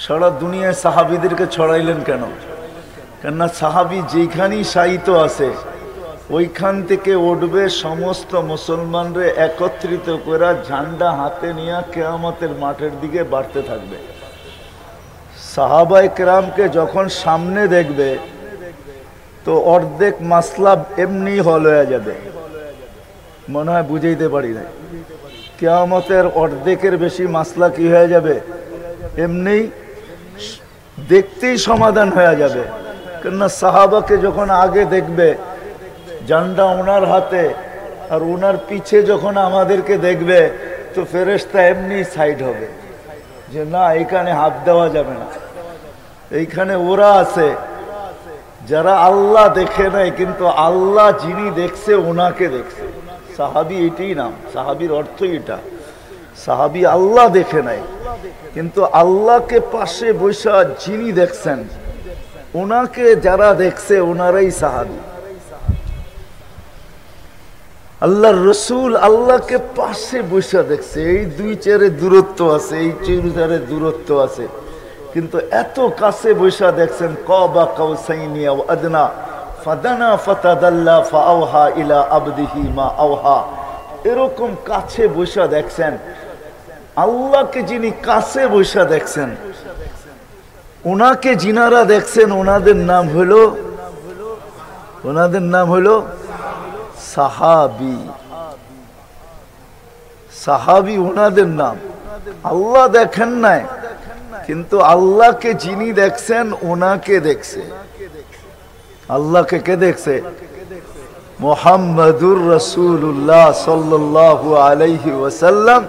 সারা দুনিয়ায় সাহাবীদেরকে ছড়াইলেন কেন? কেননা সাহাবী যেখানেই শায়িত আছে ওইখান থেকে উঠবে সমস্ত মুসলমানরে একত্রিত করে ঝান্ডা হাতে নিয়ে কিয়ামতের মাঠের দিকে বাড়তে থাকবে। সাহাবায়ে কেরামকে যখন সামনে দেখবে তো অর্ধেক মাসলা এমনি হল হয়ে যাবে। মনে হয় বুঝাইতে পারি না, কিয়ামতের অর্ধেকের বেশি মাসলা কি হয়ে যাবে, এমনি দেখতেই সমাধান হয়ে যাবে। কেননা সাহাবাকে যখন আগে দেখবে ঝান্ডা ওনার হাতে আর ওনার পিছে যখন আমাদেরকে দেখবে তো ফেরেশতা এমনি সাইড হবে যে না, এখানে হাত দেওয়া যাবে না। এইখানে ওরা আছে যারা আল্লাহ দেখে নাই, কিন্তু আল্লাহ যিনি দেখছে ওনাকে দেখছে। সাহাবী এটাই নাম, সাহাবীর অর্থ এটা। সাহাবী আল্লাহ দেখে নাই, কিন্তু আল্লাহকে পাশে বসা যিনি দেখছেন ওনাকে যারা দেখছে ওনারাই সাহাবী। আল্লাহর রসুল আল্লাহকে পাশে বসা দেখছে। এই দুই চেয়ারে দূরত্ব আছে, এই চেয়ারে দূরত্ব আছে, কিন্তু এত কাছে বসা দেখছেন। কাবা কাউসাইনি আও আদনা ফাদানা ফাতাদাল্লা ফাআওহা ইলা আবদিহি মা আওহা। এরকম কাছে বসা দেখছেন। আল্লাহকে যিনি কাছে বসা দেখছেন, ওনাকে যিনারা দেখছেন ওনাদের নাম হলো সাহাবী। সাহাবী ওনাদের নাম। আল্লাহ দেখেন নাই, কিন্তু আল্লাহকে যিনি দেখছেন ওনাকে দেখছে। আল্লাহকে কে দেখছে? মুহাম্মাদুর রাসূলুল্লাহ সাল্লাল্লাহু আলাইহি ওয়াসাল্লাম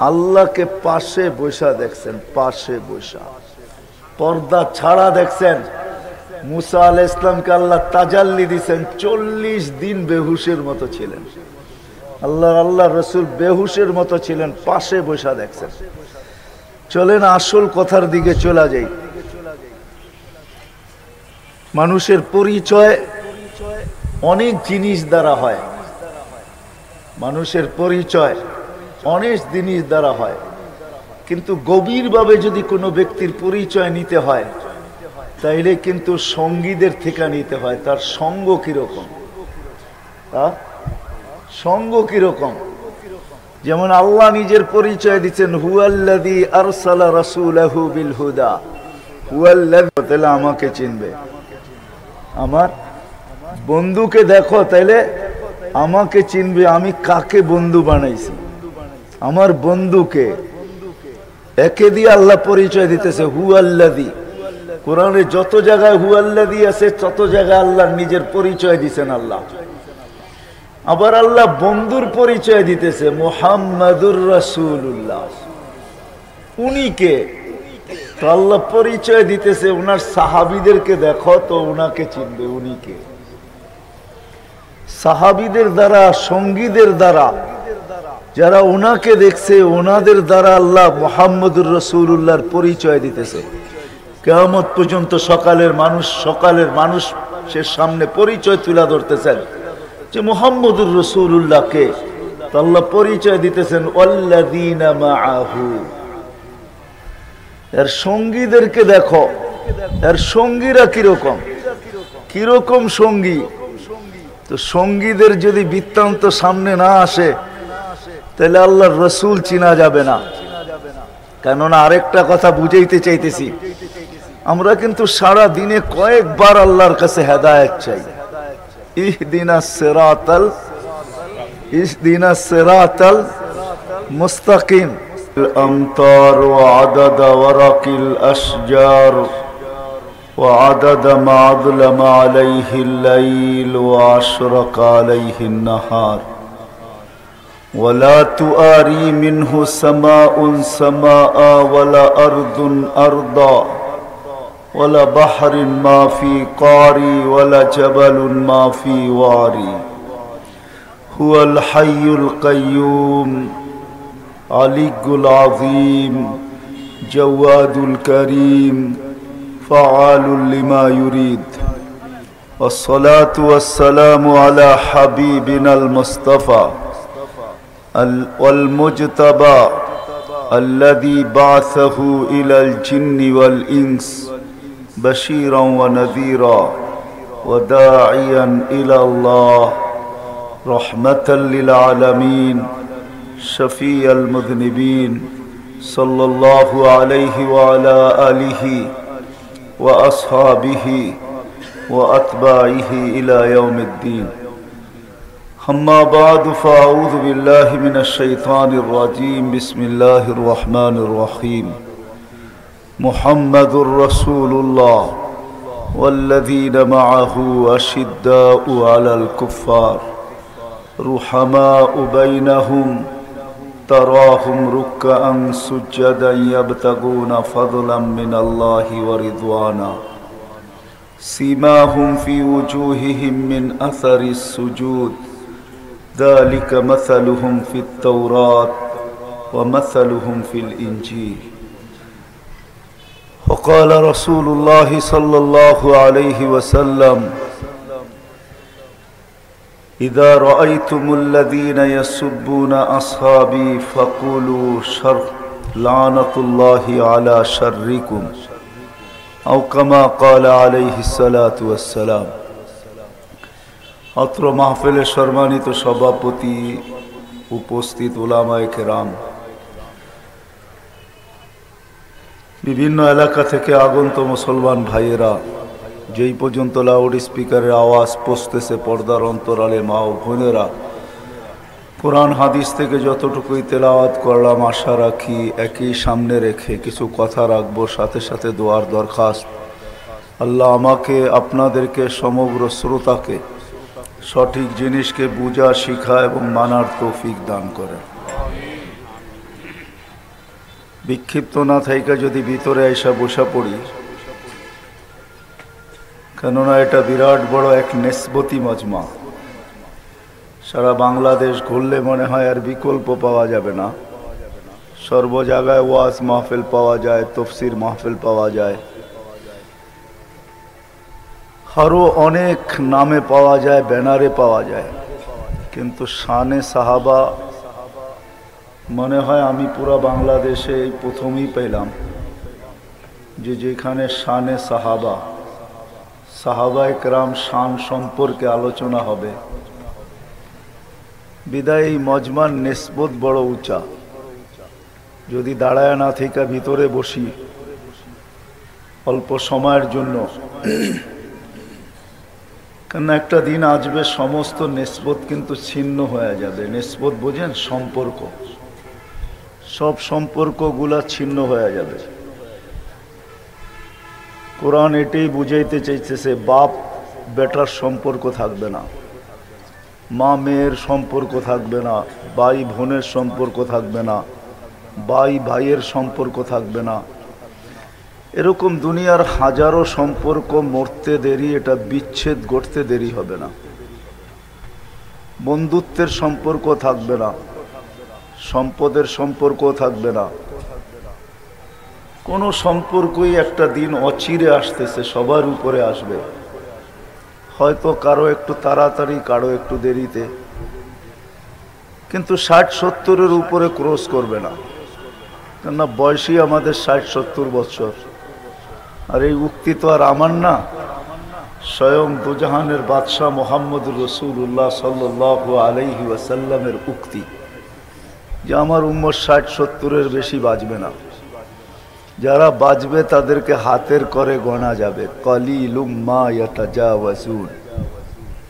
আল্লাহকে পাশে বসা দেখছেন, পাশে বসা, পর্দা ছাড়া দেখছেন। মুসা আলাইহিস সালামকে আল্লাহ তাজাল্লি দিয়েছেন, 40 দিন বেহুশের মতো ছিলেন। আল্লাহ রসুল বেহুশের মতো ছিলেন, পাশে বসা দেখছেন। চলেন আসল কথার দিকে চলা যাই। মানুষের পরিচয় অনেক জিনিস দ্বারা হয়। মানুষের পরিচয় অনেক জিনিস দ্বারা হয়, কিন্তু গভীরভাবে যদি কোনো ব্যক্তির পরিচয় নিতে হয় তাইলে কিন্তু সঙ্গীদের থেকে নিতে হয়। তার সঙ্গ কিরকম, সঙ্গ কিরকম। যেমন আল্লাহ নিজের পরিচয় দিচ্ছেন, হুয়াল্লাযী আরসালা রাসূলাহু বিল হুদা, হুয়াল্লাযী। তাহলে আমাকে চিনবে। আমার বন্ধুকে দেখো তাইলে আমাকে চিনবে। আমি কাকে বন্ধু বানাইছি, আমার বন্ধুকে। একে দিয়ে আল্লাহ পরিচয় দিতেছে হুয়াল্লাযী। কোরআনে যত জায়গায় হুয়াল্লাযী আছে তত জায়গায় আল্লাহ নিজের পরিচয় দিচ্ছেন আল্লাহ। আবার আল্লাহ বন্ধুর পরিচয় দিতেছে মুহাম্মাদুর রাসূলুল্লাহ। উনি কে? তো আল্লাহ পরিচয় দিতেছে ওনার সাহাবীদেরকে দেখো তো ওনাকে চিনবে উনি কে। সাহাবীদের দ্বারা, সঙ্গীদের দ্বারা যারা ওনাকে দেখছে ওনাদের দ্বারা আল্লাহ মুহাম্মাদুর রাসূলুল্লাহর পরিচয় দিতেছে। কিয়ামত পর্যন্ত সকালের মানুষের সামনে পরিচয় তুলে ধরতেছেন যে মুহাম্মাদুর রাসূলুল্লাহকে। তো আল্লাহ পরিচয় দিতেছেন ওয়াল্লাযীনা মাআহু। এর সঙ্গীদেরকে দেখো, এর সঙ্গীরা কিরকম সঙ্গী। তো সঙ্গীদের যদি বৃত্তান্ত সামনে না আসে তাহলে আল্লাহর রসুল চিনা যাবে না। কেননা আরেকটা কথা বুঝাইতে চাইতেছি, আমরা কিন্তু সারা দিনে কয়েকবার আল্লাহর কাছে হেদায়েত চাই। ইহদিনাস সিরাতাল মুস্তাকিম। الأمطار وعدد ورق الأشجار وعدد ما أظلم عليه الليل وأشرق عليه النهار ولا تؤاري منه سماء سماء ولا أرض أرضا ولا بحر ما في قاري ولا جبل ما في واري هو الحي القيوم علي العظيم جواد الكريم فعال لما يريد والصلاة والسلام على حبيبنا المصطفى والمجتبى الذي بعثه إلى الجن والإنس بشيرا ونذيرا وداعيا إلى الله رحمة للعالمين شفيع المذنبين صلى الله عليه وعلى آله وأصحابه وأتباعه إلى يوم الدين. أما بعد فأعوذ بالله من الشيطان الرجيم. بسم الله الرحمن الرحيم. محمد رسول الله والذين معه أشداء على الكفار رحماء بينهم تراهم ركعا سجدا يبتغون فضلا من الله ورضوانا سيماهم في وجوههم من أثر السجود ذلك مثلهم في التوراة ومثلهم في الإنجيل. وقال رسول الله صلى الله عليه وسلم إذا رأيتم الذين يسبون أصحابي فقولوا شر لعنة الله على شركم أو كما قال عليه الصلاة والسلام. অত্র মাহফিলের সম্মানিত সভাপতি, উপস্থিত উলামায়ে কেরাম, বিভিন্ন এলাকা থেকে আগত মুসলমান ভাইয়েরা, যেই পর্যন্ত লাউড স্পিকারের আওয়াজ পৌঁছতেছে পর্দার অন্তরালে মা ও বোনেরা, কোরআন হাদিস থেকে যতটুকুই তেলাওয়াত করলাম আশা রাখি একই সামনে রেখে কিছু কথা রাখবো, সাথে সাথে দোয়ার দরখাস্ত। আল্লাহ আমাকে, আপনাদেরকে, সমগ্র শ্রোতাকে সঠিক জিনিসকে বুঝা, শিখা এবং মানার তৌফিক দান করেন। বিক্ষিপ্ত না থাইকা যদি ভিতরে আইসা বসা পড়ি, কেননা এটা বিরাট বড় এক নেসবতি মজমা। সারা বাংলাদেশ ঘুরলে মনে হয় আর বিকল্প পাওয়া যাবে না। সর্ব জায়গায় ওয়াজ মাহফিল পাওয়া যায়, তফসির মাহফিল পাওয়া যায়, আরো অনেক নামে পাওয়া যায়, ব্যানারে পাওয়া যায়, কিন্তু শানে সাহাবা মনে হয় আমি পুরা বাংলাদেশে এই প্রথমেই পেলাম যে যেখানে শানে সাহাবা, সাহাবায়ে কেরাম শান সম্পর্কে আলোচনা হবে। বিদায় এই মজমার নিসবত বড় উঁচা। যদি দাঁড়ায় না থেকে ভিতরে বসি অল্প সময়ের জন্য, কেন একটা দিন আসবে সমস্ত নিসবত কিন্তু ছিন্ন হয়ে যাবে। নিসবত বোঝেন? সম্পর্ক, সব সম্পর্কগুলা ছিন্ন হয়ে যাবে। কোরআন এটাই বুঝাইতে চাইতেছে, বাপ বেটার সম্পর্ক থাকবে না, মা মেয়ের সম্পর্ক থাকবে না, ভাই বোনের সম্পর্ক থাকবে না, ভাই ভাইয়ের সম্পর্ক থাকবে না। এরকম দুনিয়ার হাজারো সম্পর্ক মরতে দেরি, এটা বিচ্ছেদ ঘটতে দেরি হবে না। বন্ধুত্বের সম্পর্ক থাকবে না, সম্পদের সম্পর্ক থাকবে না, কোনো সম্পর্কই একটা দিন অচিরে আসতেছে, সবার উপরে আসবে। হয়তো কারো একটু তাড়াতাড়ি, কারো একটু দেরিতে, কিন্তু 60-70-এর উপরে ক্রস করবে না। কেননা বয়সই আমাদের 60-70 বছর। আর এই উক্তি তো আর আমার না, স্বয়ং দুজাহানের বাদশাহ মুহাম্মদুর রাসূলুল্লাহ সাল্লাল্লাহু আলাইহি ওয়াসাল্লামের উক্তি যে আমার উম্মত 60-70-এর বেশি বাঁচবে না। যারা বাঁচবে তাদেরকে হাতের করে গোনা যাবে। কলিলুম মা ইয়াতাজাওয়াজুন,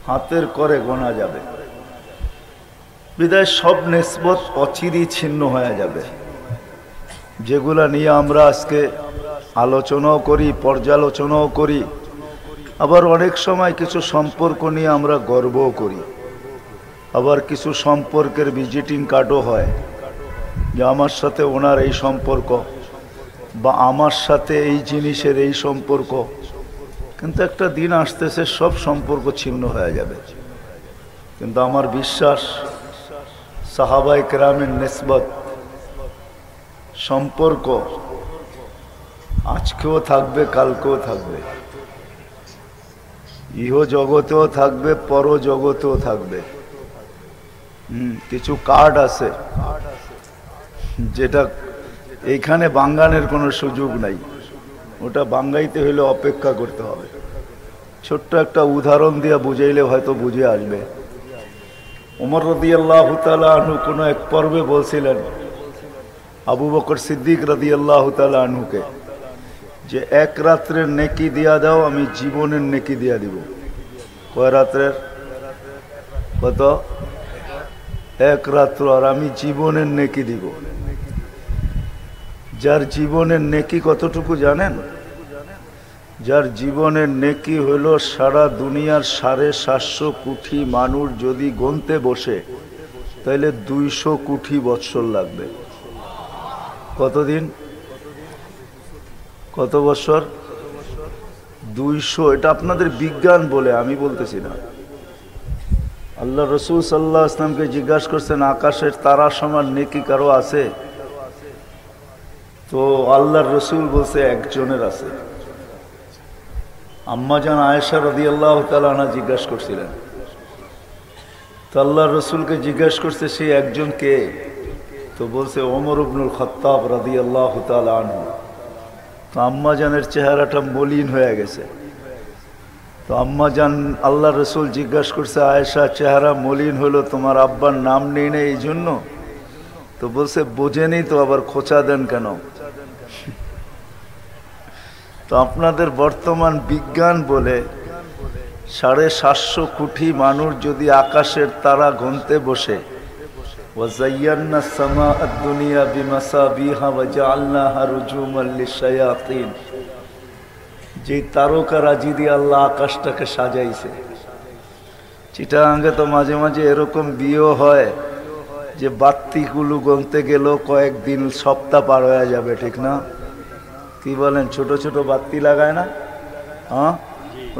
হাতের করে গোনা যাবে। বিদায় সব নিসবত অচিরেই ছিন্ন হয়ে যাবে। যেগুলা নিয়ে আমরা আজকে আলোচনাও করি, পর্যালোচনাও করি, আবার অনেক সময় কিছু সম্পর্ক নিয়ে আমরা গর্বও করি, আবার কিছু সম্পর্কের ভিজিটিং কার্ডও হয় যে আমার সাথে ওনার এই সম্পর্ক, বা আমার সাথে এই জিনিসের এই সম্পর্ক। কিন্তু একটা দিন আসতেছে সব সম্পর্ক ছিন্ন হয়ে যাবে। কিন্তু আমার বিশ্বাস সাহাবায়ে কেরামের নিসবত সম্পর্ক আজকেও থাকবে, কালকেও থাকবে, ইহ জগতেও থাকবে, পর জগতেও থাকবে। কিছু কার্ড আছে যেটা এইখানে বাঙ্গানের কোনো সুযোগ নাই, ওটা বাঙ্গাইতে হলে অপেক্ষা করতে হবে। ছোট্ট একটা উদাহরণ দিয়ে বুঝাইলে হয়তো বুঝে আসবে। ওমর রাদিয়াল্লাহু তাআলা আনহু কোনো এক পর্বে বলছিলেন আবু বকর সিদ্দিক রাদিয়াল্লাহু তাআলা আনহুকে যে এক রাত্রের নেকি দিয়া দাও, আমি জীবনের নেকি দিয়া দিব। কয় রাত্রের? কত? এক রাত্র, আর আমি জীবনের নেকি দিব। যার জীবনের নেকি কতটুকু জানেন? যার জীবনের নেকি হলো সারা দুনিয়ার 750 কোটি মানুষ যদি গুনতে বসে তাহলে 200 কোটি বৎসর লাগবে। কতদিন? কত বছর? 200। এটা আপনাদের বিজ্ঞান বলে, আমি বলতেছি না। আল্লাহ রসুল সাল্লাল্লাহু আলাইহি ওয়াসাল্লামকে জিজ্ঞাসা করছেন আকাশের তারা সমান নেকি কারো আছে? তো আল্লাহর রসুল বলছে একজনের আছে। আম্মাজান আয়েশা রাদিয়াল্লাহু তাআলা আনহা জিজ্ঞাসা করছিলেন, তো আল্লাহর রসুলকে জিজ্ঞাসা করছে সেই একজন কে? তো বলছে ওমর ইবনুল খাত্তাব রাদিয়াল্লাহু তাআলা আনহু। তো আম্মাজানের চেহারাটা মলিন হয়ে গেছে। তো আম্মাজান আল্লাহ রসুল জিজ্ঞাসা করছে আয়েশা চেহারা মলিন হলো, তোমার আব্বার নাম নেই না এই জন্য? তো বলছে বোঝেনি তো, আবার খোঁচা দেন কেন? তো আপনাদের বর্তমান বিজ্ঞান বলে 750 কোটি মানুষ যদি আকাশের তারা গুনতে বসে, ওয়াযায়্যানা সামাআদ দুনিয়া বিমাসাবিহা ওয়াজআলনাহা রুজুমান লিশ-শায়াতিন, যে তারকারাজি দিয়ে আল্লাহ আকাশটাকে সাজাইছে। চিটাগাঙ্গে তো মাঝে মাঝে এরকম বিয়ে হয় যে বাত্তিগুলো গুনতে গেল কয়েকদিন সপ্তাহ পার হয়ে যাবে, ঠিক না? কি বলেন? ছোট ছোট বাতি লাগায় না? হ্যাঁ,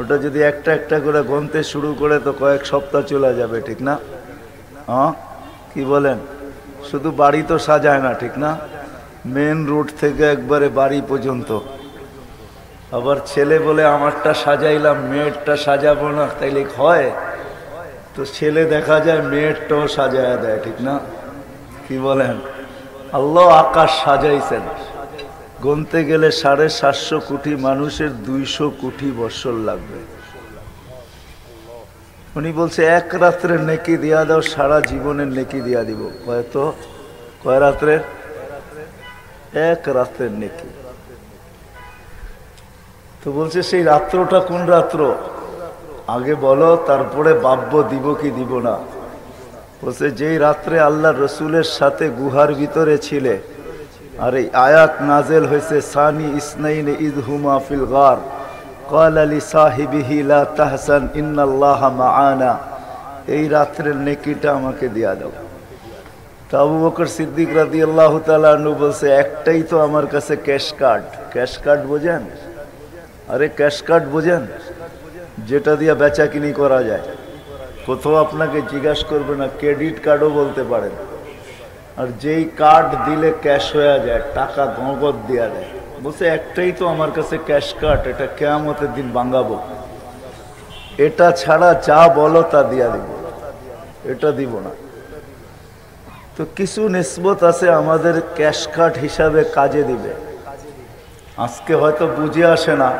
ওটা যদি একটা একটা করে গুনতে শুরু করে তো কয়েক সপ্তাহ চলে যাবে, ঠিক না? হ্যাঁ, কি বলেন? শুধু বাড়ি তো সাজায় না, ঠিক না? মেন রোড থেকে একবারে বাড়ি পর্যন্ত। আবার ছেলে বলে আমারটা সাজাইলাম, মেয়েরটা সাজাবো না, তাইলে হয়? তো ছেলে দেখা যায় মেয়েরটাও সাজায় দেয়, ঠিক না? কি বলেন? আল্লাহ আকাশ সাজাইছেন, গুনতে গেলে 750 কোটি মানুষের 200 কোটি বছর লাগবে। উনি বলছে এক রাত্রের নেকি দিয়া দাও, সারা জীবনের নেকি দিয়া দিব। হয়তো কয় রাত্রের? এক রাত্রের নেকি। তো বলছে সেই রাত্রটা কোন রাত্র? আগে বলো, তারপরে ভাবব দিব কি দিব না। বলছে যেই রাত্রে আল্লাহ রসুলের সাথে গুহার ভিতরে ছিলে, আর এই আয়াত নাজেল হয়েছে সানি ইসনাইন ইয হুমা ফিল গার ক্বালা লিসাহিবিহি লা তাহসান ইন্নাল্লাহা মাআনা, এই রাত্রের নেকিটা আমাকে দিয়া দাও। তো আবু বকর সিদ্দিক রাদিয়াল্লাহু তাআলা আনহু বলছে একটাই তো আমার কাছে ক্যাশ কার্ড। ক্যাশ কার্ড বোঝেন? আরে ক্যাশ কার্ড বোঝেন? যেটা দিয়ে বেচা কিনি করা যায়। কোথাও আপনাকে জিজ্ঞাসা করবে না, ক্রেডিট কার্ডও বলতে পারেন। আর যেই কার্ড দিলে ক্যাশ হয়ে যায়, টাকা নগদ দেওয়া যায়। বলছে একটাই তো আমার কাছে ক্যাশ কার্ড, এটা কিয়ামতের দিন ভাঙাবো। এটা ছাড়া যা বলো তা দিয়া দিব, এটা দিব না। তো কিছু নিসবত আছে আমাদের ক্যাশ কার্ড হিসাবে কাজে দিবে। আজকে হয়তো বুঝে আসে না,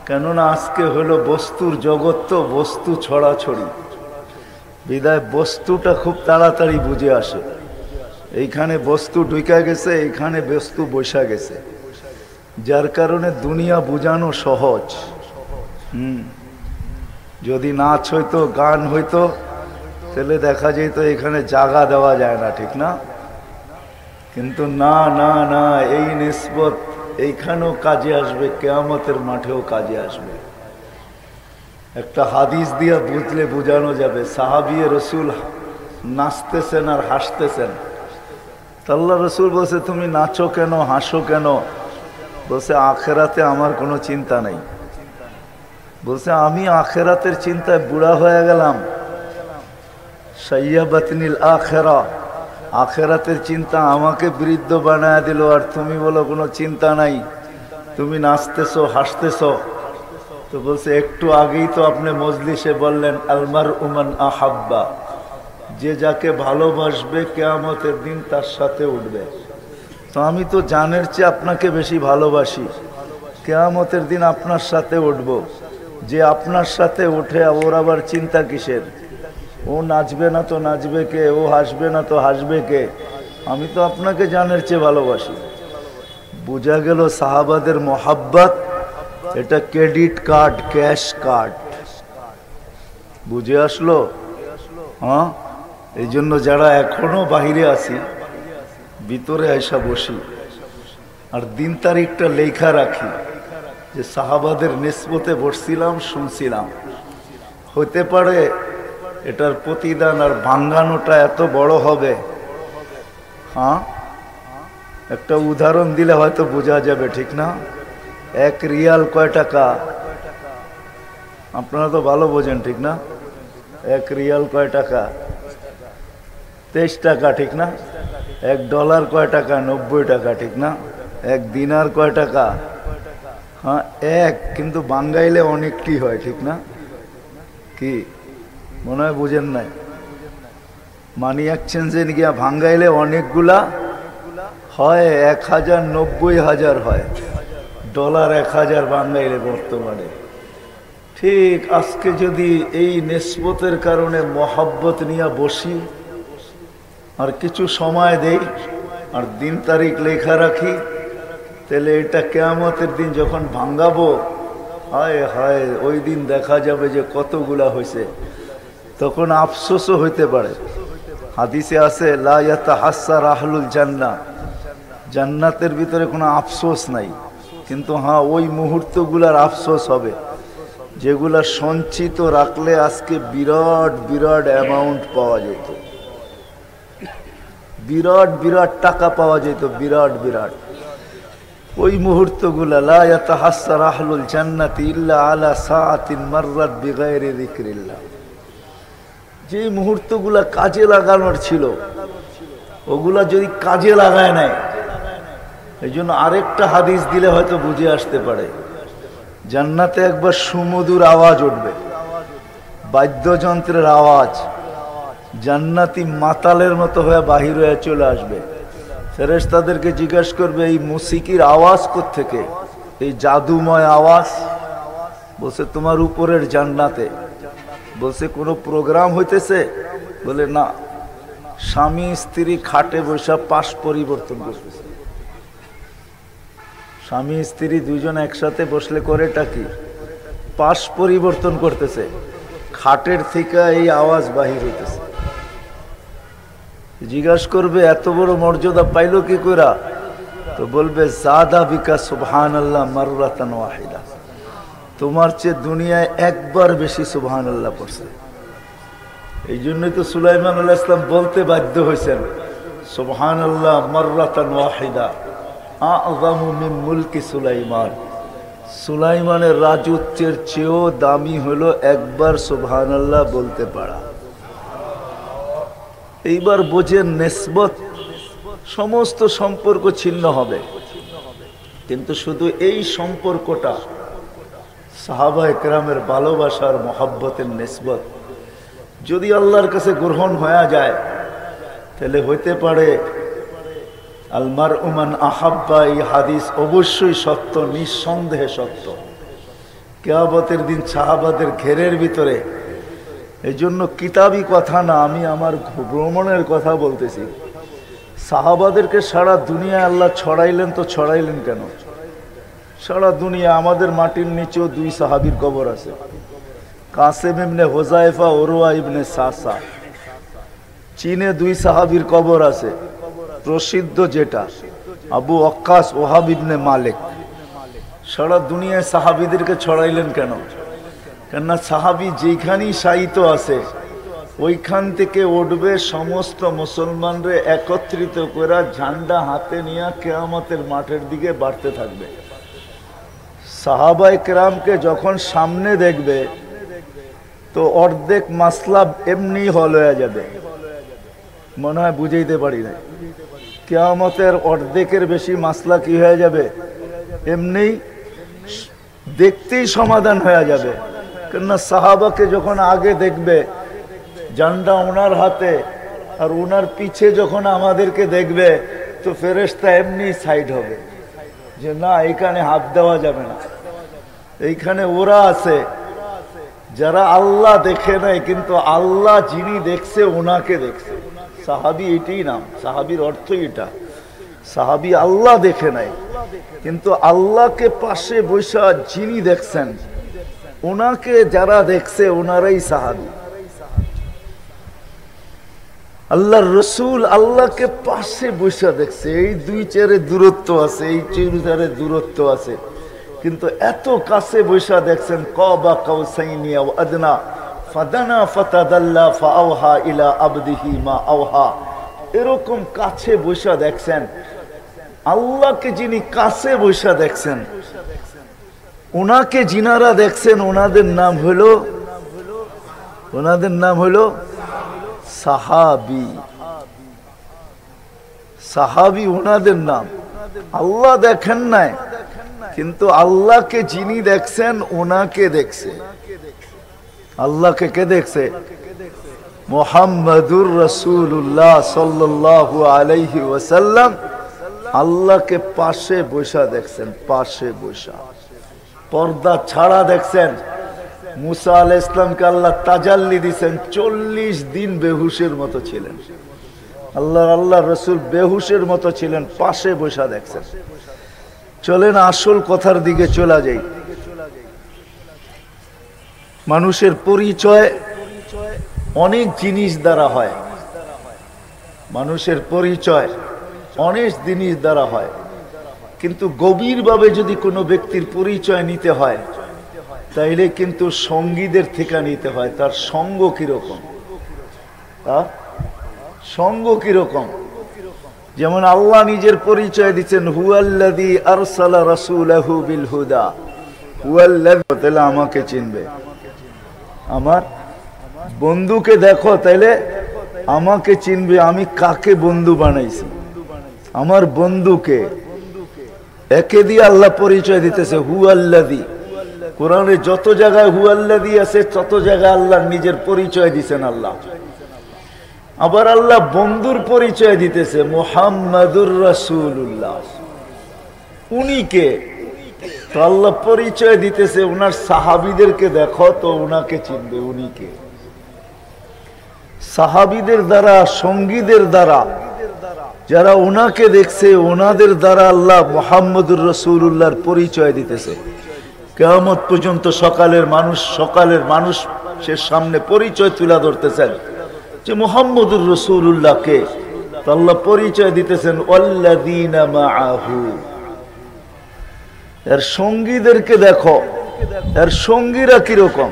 কেননা আজকে হলো বস্তুর জগৎ, তো বস্তু ছড়াছড়ি, বিদায় বস্তুটা খুব তাড়াতাড়ি বুঝে আসে। এইখানে বস্তু ঢুকা গেছে, এইখানে বস্তু বসা গেছে, যার কারণে দুনিয়া বুঝানো সহজ। যদি নাচ হইতো, গান হইতো, তাহলে দেখা যেত এখানে জায়গা দেওয়া যায় না, ঠিক না? কিন্তু না না না, এই নিসবত এইখানেও কাজে আসবে, কিয়ামতের মাঠেও কাজে আসবে। একটা হাদিস দিয়া বুঝলে বোঝানো যাবে। সাহাবী রসুল নাচতেছেন আর হাসতেছেন। আল্লাহ রসুল বলছে তুমি নাচো কেন, হাসো কেন? বলছে আখেরাতে আমার কোনো চিন্তা নেই। বলছে আমি আখেরাতের চিন্তায় বুড়া হয়ে গেলাম। সাইয়াবাতনিল আখেরা, আখেরাতের চিন্তা আমাকে বৃদ্ধ বানায় দিল, আর তুমি বলো কোনো চিন্তা নাই, তুমি নাচতেছো হাসতেছো। তো বলছে একটু আগেই তো আপনি মজলিসে বললেন আলমার উমান আহাব্বা, যে যাকে ভালোবাসবে কিয়ামতের দিন তার সাথে উঠবে। তো আমি তো জানের চেয়ে আপনাকে বেশি ভালোবাসি। কিয়ামতের দিন আপনার সাথে উঠব, যে আপনার সাথে উঠে ওর আবার চিন্তা কিসের? ও নাচবে না তো নাচবে কে, ও হাসবে না তো হাসবে কে? আমি তো আপনাকে জানের চেয়ে ভালোবাসি। বোঝা গেল সাহাবাদের মোহাব্বত এটা ক্রেডিট কার্ড, ক্যাশ কার্ড। বুঝে আসলো? হ্যাঁ, এই জন্য যারা এখনো বাহিরে আছি ভিতরে আইসা বসি আর দিন তারিখটা লেখা রাখি যে সাহাবাদের নিসবতে বসছিলাম, শুনছিলাম। হতে পারে এটার প্রতিদান আর ভাঙ্গানোটা এত বড় হবে। হ্যাঁ, একটা উদাহরণ দিলে হয়তো বোঝা যাবে, ঠিক না? 1 রিয়াল কয় টাকা? আপনারা তো ভালো বোঝেন, ঠিক না? 1 রিয়াল কয় টাকা? 23 টাকা, ঠিক না? $1 কয় টাকা? 90 টাকা, ঠিক না? 1 দিনার কয় টাকা? হ্যাঁ, এক, কিন্তু বাঙ্গাইলে অনেকটি হয়, ঠিক না? কি মনে হয় বুঝেন নাই? মানি এক্সচেঞ্জে গিয়া ভাঙ্গাইলে অনেকগুলা হয়, 1090,000 হয়। ডলার 1000 বাঙ্গাইলে বর্তমানে। ঠিক আজকে যদি এই নিসবতের কারণে মহাব্বত নিয়ে বসি আর কিছু সময় দেই আর দিন তারিখ লেখা রাখি, তাহলে এটা কিয়ামতের দিন যখন ভাঙ্গাবো, হায় হায়, ওই দিন দেখা যাবে যে কতগুলা হয়েছে। তখন আফসোসও হইতে পারে। হাদিসে আছে লা ইয়াতাহাসসার আহলুল জান্নাহ, জান্নাতের ভিতরে কোনো আফসোস নাই, কিন্তু হ্যাঁ ওই মুহূর্তগুলার আফসোস হবে যেগুলা সঞ্চিত রাখলে আজকে বিরাট বিরাট অ্যামাউন্ট পাওয়া যেত, বিরাট বিরাট টাকা পাওয়া যেত, বিরাট বিরাট। ওই মুহূর্তগুলা লা ইয়াতাহাসসার আহলুল জান্নাতি ইল্লা আলা সাআতিন মাররাত বিগাইরি যিকরিল্লাহ। যে মুহূর্তগুলা কাজে লাগানোর ছিল ওগুলা যদি কাজে লাগায় নাই, এই জন্য আরেকটা হাদিস দিলে হয়তো বুঝে আসতে পারে। জান্নাতে একবার সুমধুর আওয়াজ উঠবে, বাদ্যযন্ত্রের আওয়াজ, জান্নাতি মাতালের মতো হয়ে বাহির হয়ে চলে আসবে। ফেরেশতাদেরকে জিজ্ঞাসা করবে এই মুসিকির আওয়াজ কোত্থেকে, এই জাদুময় আওয়াজ? বলছে তোমার উপরের জান্নাতে। বলছে কোনো প্রোগ্রাম হইতেছে? বলে না, স্বামী স্ত্রী খাটে বসে পাশ পরিবর্তন করতেছে। স্বামী স্ত্রী দুইজন একসাথে বসলে করেটা কি? পাশ পরিবর্তন করতেছে। খাটের থেকে এই আওয়াজ বাহির হইতেছে। জিজ্ঞাসা করবে এত বড় মর্যাদা পাইলো কি কইরা? তো বলবে জাদা বিকা সুবহানাল্লাহ মাররাতান ওয়াহিদা, তোমার চেয়ে দুনিয়ায় একবার বেশি সুবহানাল্লাহ পড়ছে। এই জন্যই তো সুলাইমান আলাইহিস সালাম বলতে বাধ্য হয়েছেন সুবহানাল্লাহ মাররাতান ওয়াহিদা আ'যামু মিন মুলকি সুলাইমান। সুলাইমানের রাজত্বের চেয়েও দামি হলো একবার সুবহানাল্লাহ বলতে পারা। এইবার বোঝেন নিসবত, সমস্ত সম্পর্ক ছিন্ন হবে, কিন্তু শুধু এই সম্পর্কটা সাহাবায়ে কেরামের ভালোবাসার মহব্বতের নিসবত যদি আল্লাহর কাছে গ্রহণ হয়ে যায়, তাহলে হইতে পারে আল মারউ মান আহাব্বা। এই হাদিস অবশ্যই সত্য, নিঃসন্দেহে সত্য। কিয়ামতের দিন সাহাবাদের ঘেরের ভিতরে, এই জন্য কিতাবি কথা না, আমি আমার ভ্রমণের কথা বলতেছি। সাহাবাদেরকে সারা দুনিয়ায় আল্লাহ ছড়াইলেন, তো ছড়াইলেন কেন? সারা দুনিয়া, আমাদের মাটির নিচেও 2 সাহাবীর কবর আছে, কাসেম ইবনে হুযায়ফা, উরওয়া ইবনে সাসা। চীনে 2 সাহাবীর কবর আছে, প্রসিদ্ধ যেটা আবু ওয়াক্কাস ওহাব ইবনে মালিক। সারা দুনিয়ায় সাহাবীদেরকে ছড়াইলেন কেন? কেননা সাহাবী যেখানেই শায়িত আছে ওইখান থেকে উঠবে সমস্ত মুসলমানরে একত্রিত করে ঝান্ডা হাতে নিয়ে কিয়ামতের মাঠের দিকে বাড়তে থাকবে। সাহাবায়ে কেরামকে যখন সামনে দেখবে তো অর্ধেক মাসলা এমনি হল হয়ে যাবে। মনে হয় বুঝাইতে পারি না, কিয়ামতের অর্ধেকের বেশি মাসলা কি হয়ে যাবে? এমনি দেখতেই সমাধান হয়ে যাবে। কেননা সাহাবাকে যখন আগে দেখবে ঝান্ডা ওনার হাতে, আর ওনার পিছে যখন আমাদেরকে দেখবে তো ফেরেশতা এমনি সাইড হবে যে না এখানে হাত দেওয়া যাবে না। এইখানে ওরা আছে যারা আল্লাহ দেখে নাই, কিন্তু আল্লাহ যিনি দেখছে ওনাকে দেখছে। সাহাবী এটাই নাম, সাহাবীর অর্থ এটা। সাহাবী আল্লাহ দেখে নাই, কিন্তু আল্লাহকে পাশে বসা যিনি দেখছেন ওনাকে যারা দেখছে ওনারাই সাহাবী। আল্লাহর রসুল আল্লাহকে পাশে বসে দেখছে। এই দুই চেয়ারে দূরত্ব আছে, এই চেয়ারে দূরত্ব আছে, কিন্তু এত কাছে বসে দেখছেন। কাবা কাউসাইনি আও আদনা ফাদানা ফাতাদাল্লা ফাআওহা ইলা আবদিহি মা আওহা। এরকম কাছে বসে দেখছেন। আল্লাহকে যিনি কাছে বসে দেখছেন, ওনাকে যিনারা দেখছেন ওনাদের নাম হলো সাহাবী। সাহাবী ওনাদের নাম। আল্লাহ দেখেন নাই, কিন্তু আল্লাহকে যিনি দেখছেন ওনাকে দেখছে। আল্লাহকে কে দেখছে? মুহাম্মাদুর রাসূলুল্লাহ সাল্লাল্লাহু আলাইহি ওয়াসাল্লাম আল্লাহকে পাশে বসা দেখছেন, পাশে বসা, পর্দা ছাড়া দেখছেন। মুসা আলাইহিস সালামকে আল্লাহ তাজাল্লি দিয়েছেন, 40 দিন বেহুশের মতো ছিলেন। আল্লাহ রসুল বেহুশের মতো ছিলেন, পাশে বসা দেখছেন। চলেন আসল কথার দিকে চলা যাই। মানুষের পরিচয় অনেক জিনিস দ্বারা হয়। মানুষের পরিচয় অনেক জিনিস দ্বারা হয়, কিন্তু গভীরভাবে যদি কোনো ব্যক্তির পরিচয় নিতে হয় তাইলে কিন্তু সঙ্গীদের থেকে নিতে হয়। তার সঙ্গ কিরকম, সঙ্গ কিরকম। যেমন আল্লাহ নিজের পরিচয় দিচ্ছেন, হুয়াল্লাযী আরসালা রাসূলাহু বিল হুদা হুয়াল্লাযী। তাহলে আমাকে চিনবে। আমার বন্ধুকে দেখো, তাইলে আমাকে চিনবে। আমি কাকে বন্ধু বানাইছি, আমার বন্ধুকে। একে দিয়ে আল্লাহ পরিচয় দিতেছে, হুয়াল্লাযী। কোরআনে যত জায়গায় হুয়াল্লাযী আছে তত জায়গায় আল্লাহ নিজের পরিচয় দিচ্ছেন আল্লাহ। আবার আল্লাহ বন্ধুর পরিচয় দিতেছে, মুহাম্মাদুর রাসূলুল্লাহ। উনি কে? তো আল্লাহ পরিচয় দিতেছে উনার সাহাবীদেরকে দেখো তো উনাকে চিনবে উনি কে। সাহাবীদের দ্বারা, সঙ্গীদের দ্বারা যারা ওনাকে দেখছে ওনাদের দ্বারা আল্লাহ মুহাম্মাদুর রাসূলুল্লাহর পরিচয় দিতেছে। কিয়ামত পর্যন্ত সকালের মানুষের সামনে পরিচয় তুলে ধরতেছেন যে মুহাম্মাদুর রাসূলুল্লাহকে। তো আল্লাহ পরিচয় দিতেছেন ওয়াল্লাযীনা মাআহু। এর সঙ্গীদেরকে দেখো, এর সঙ্গীরা কিরকম,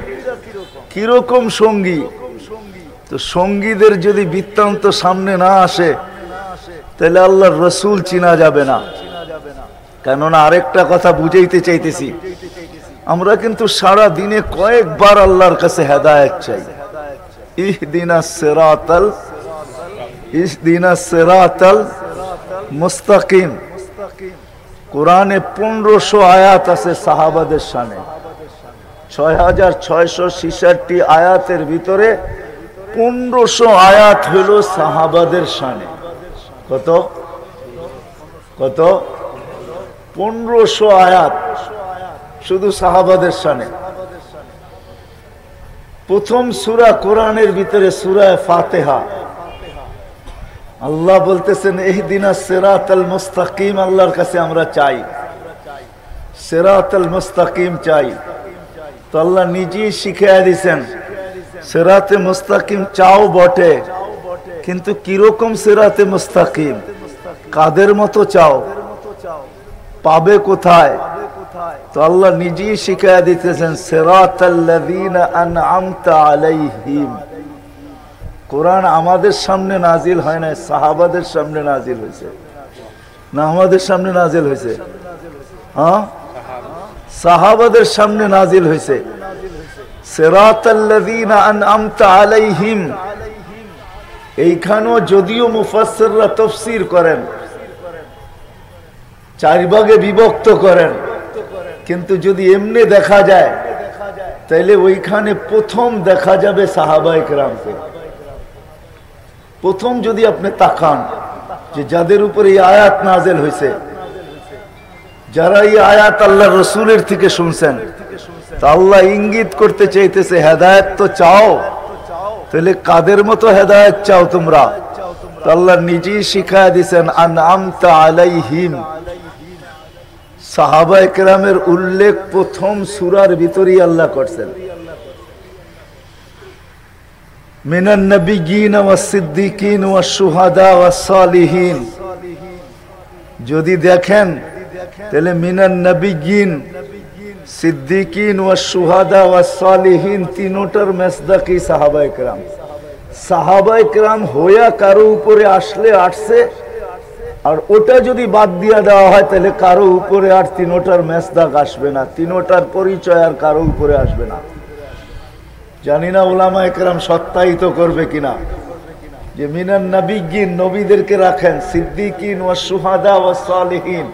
কিরকম সঙ্গী। তো সঙ্গীদের যদি বৃত্তান্ত সামনে না আসে তাহলে আল্লাহর রসুল চিনা যাবে না। কেননা আরেকটা কথা বুঝাইতে চাইতেছি, আমরা কিন্তু সারা দিনে কয়েকবার আল্লাহর কাছে হেদায়েত চাই। ইহদিনাস সিরাতাল মুস্তাকিম। কোরআনে 1500 আয়াত আছে সাহাবাদের শানে। 6666 আয়াতের ভিতরে 1500 আয়াত হলো সাহাবাদের শানে। কত কত 1500 আয়াত শুধু সাহাবাদের শানে। প্রথম সূরা কোরআনের ভিতরে সূরা ফাতিহা। আল্লাহ বলতেছেন ইহদিনাস সিরাতাল মুস্তাকিম। আল্লাহর কাছে আমরা চাই, সিরাতাল মুস্তাকিম চাই। তো আল্লাহ নিজেই শিখিয়ে দিয়েছেন সিরাতে মুস্তাকিম চাও বটে, কিন্তু কিরকম সিরাতে মুস্তাকিম, কাদের মতো চাও, পাবে কোথায়? তো আল্লাহ নিজেই শিখিয়ে দিতেছেন সিরাতাল্লাযীনা আনআমতা আলাইহিম। কোরআন আমাদের সামনে নাজিল হয় না, সাহাবাদের সামনে নাজিল হয়েছে। না আমাদের সামনে নাজিল হয়েছে? হ্যাঁ, সাহাবাদের সামনে নাজিল হয়েছে। সিরাতাল্লাযীনা আনআমতা আলাইহিম। এইখানেও যদিও মুফাসসিররা তাফসীর করেন, 4 ভাগে বিভক্ত করেন, কিন্তু যদি এমনি দেখা যায় তাইলে ওইখানে প্রথম দেখা যাবে সাহাবায়ে কেরামকে। প্রথম যদি আপনি তাকান যে যাদের উপরে এই আয়াত নাযিল হয়েছে, যারা এই আয়াত আল্লাহর রাসূলের থেকে শুনছেন, তা আল্লাহ ইঙ্গিত করতে চাইতেছে হেদায়েত তো চাও, তাহলে কাদের মতো হেদায়েত চাও তোমরা? তো আল্লাহ নিজেই শিখায় দিয়েছেন আনআমতা আলাইহিম। সাহাবায়ে কেরামের উল্লেখ প্রথম সূরার ভিতরেই আল্লাহ করছেন। মিনান নাবিয়্যিন ওয়াস সিদ্দিকিন ওয়াস শুহাদা ওয়াস সালিহিন। যদি দেখেন তাহলে মিনান নাবিয়্যিন, সিদ্দিকিন ওয়াস শুহাদা ওয়াস সালিহিন তিনটার মেসদাকি সাহাবায়ে কেরাম। সাহাবায়ে কেরাম হইয়া কারো উপরে আসলে আসছে, আর ওটা যদি বাদ দিয়া দেওয়া হয় তাহলে কারো উপরে আর তিনটার মেসদাক আসবে না, তিনটার পরিচয় আর কারো উপরে আসবে না। জানি না উলামায়ে কেরাম সত্যায়িত করবে কিনা যে মিনান নাবিয়্যিন নবীদেরকে রাখেন, সিদ্দিকিন ওয়াস শুহাদা ওয়াস সালিহিন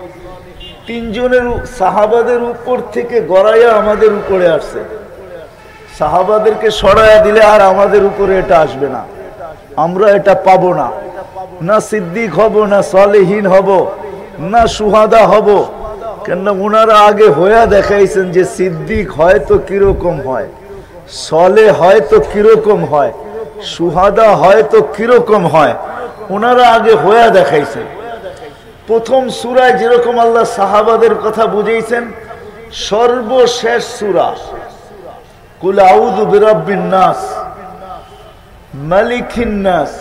তিনজনের সাহাবাদের উপর থেকে গড়াইয়া আমাদের উপরে আসছে। সাহাবাদেরকে সরাইয়া দিলে আর আমাদের উপরে এটা আসবে না, আমরা এটা পাবো না। না সিদ্দিক হব, না সালেহীন হব, না শুহাদা হব। কেন ওনারা আগে হইয়া দেখাইছেন যে সিদ্দিক হয়তো কিরকম হয়, সলে হয়তো কিরকম হয়, শুহাদা হয়তো কিরকম হয়, ওনারা আগে হইয়া দেখাইছেন। প্রথম সূরায় যেরকম আল্লাহ সাহাবাদের কথা বুঝাইছেন, সর্বশেষ সূরা কুল আউযু বিরাব্বিন নাস, মালিকিন নাস,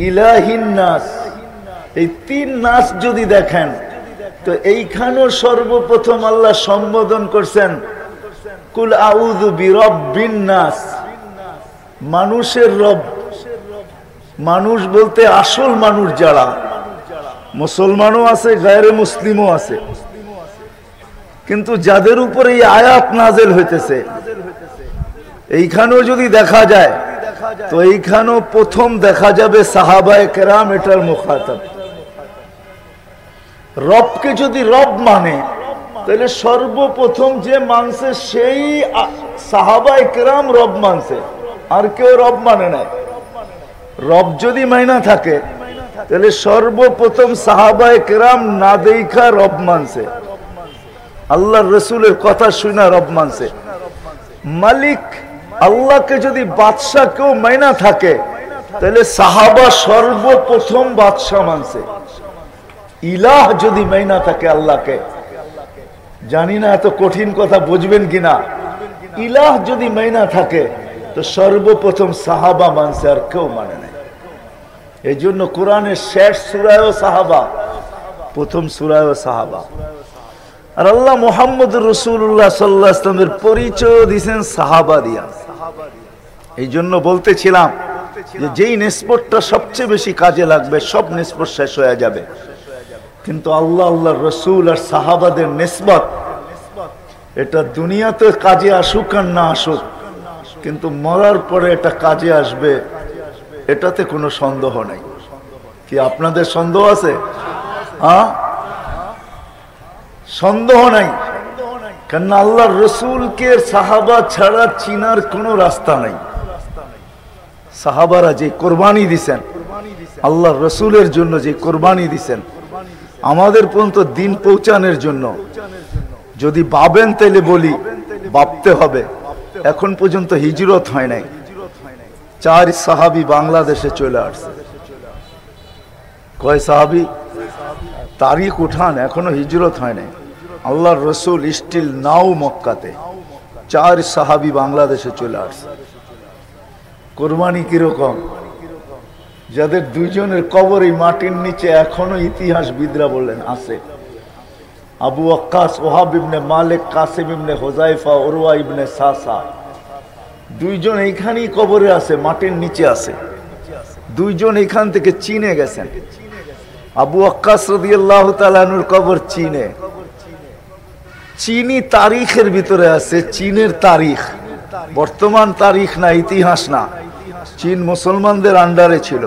ইলাহিন নাস, এই তিন নাস যদি দেখেন তো এইখানেও সর্বপ্রথম আল্লাহ সম্বোধন করছেন কুল আউযু বিরাব্বিন নাস, মানুষের রব। মানুষ বলতে আসল মানুষ যারা, মুসলমানও আছে, গায়রে মুসলিমও আছে, কিন্তু যাদের উপরে এই আয়াত নাযিল হইতেছে এইখানেও যদি দেখা যায় তো এইখানেও প্রথম দেখা যাবে সাহাবায়ে কেরাম এটার মুখাতাব। রবকে যদি রব মানে তাহলে সর্বপ্রথম যে মানছে সেই সাহাবায়ে কেরাম রব মানছে, আর কেউ রব মানে নাই। রব যদি মাইনা থাকে তাহলে সর্বপ্রথম সাহাবায়ে কেরাম না দেখা রব মানছে, আল্লাহর রাসূলের কথা শুনে রব মানছে। মালিক আল্লাহকে যদি বাদশা কেউ মাইনা থাকে তাহলে সাহাবা সর্বপ্রথম বাদশা মানছে। ইলাহ যদি মাইনা থাকে আল্লাহকে, জানি না এত কঠিন কথা বুঝবেন কিনা, ইলাহ যদি মাইনা থাকে তো সর্বপ্রথম সাহাবা মানছে, আর কেউ মানে নাই। এই জন্য কোরআনের শেষ সূরায়ও সাহাবা, প্রথম সূরায়ও সাহাবা। আর আল্লাহ মুহাম্মদুর রাসূলুল্লাহ সাল্লাল্লাহু আলাইহি ওয়াসাল্লামের পরিচয় দিয়েছেন সাহাবা দিয়া। এই জন্য বলতেছিলাম যে যেই নিসবতটা সবচেয়ে বেশি কাজে লাগবে সব নিসবত শেষ হয়ে যাবে, কিন্তু আল্লাহ, আল্লাহর রাসূল আর সাহাবাদের নিসবত এটা দুনিয়াতে কাজে আসুক আর না আসুক, কিন্তু মরার পরে এটা কাজে আসবে, এটাতে কোনো সন্দেহ নাই। কি আপনাদের সন্দেহ আছে? হ্যাঁ, সন্দেহ নাই। কেন আল্লাহর রাসূলকে সাহাবা ছাড়া চিনার কোনো রাস্তা নাই। সাহাবারা যে কোরবানি দিছেন, আল্লাহর রাসূলের জন্য যে কোরবানি দিছেন, আমাদের পর্যন্ত দিন পৌঁছানোর জন্য, যদি ভাবেন তাহলে বলি ভাবতে হবে, এখন পর্যন্ত হিজরত হয় নাই। 4 সাহাবী বাংলাদেশে চলে আসছে। কয় সাহাবী? তারিখ উঠান, এখনো হিজরত হয় নাই। আল্লাহর রাসূল স্টিল নাও মক্কাতে, 4 সাহাবী বাংলাদেশে চলে আসছে। কোরবানি কিরকম? যাদের দুইজনের কবর এই মাটির নিচে এখনো ইতিহাসবিদরা বললেন আছে। আবু ওয়াক্কাস ওহাব ইবনে মালিক, কাসিম ইবনে হুযায়ফা, উরওয়া ইবনে সাসা, দুইজন এইখানেই কবরে আছে, মাটির নিচে আছে। দুইজন এখান থেকে চীনে গেছেন। আবু ওয়াক্কাস রাদিয়াল্লাহু তাআলা আনহুর কবর চীনে, চীনি তারিখের ভিতরে আছে। চীনের তারিখ, বর্তমান তারিখ না, ইতিহাস না। চীন মুসলমানদের আন্ডারে ছিল,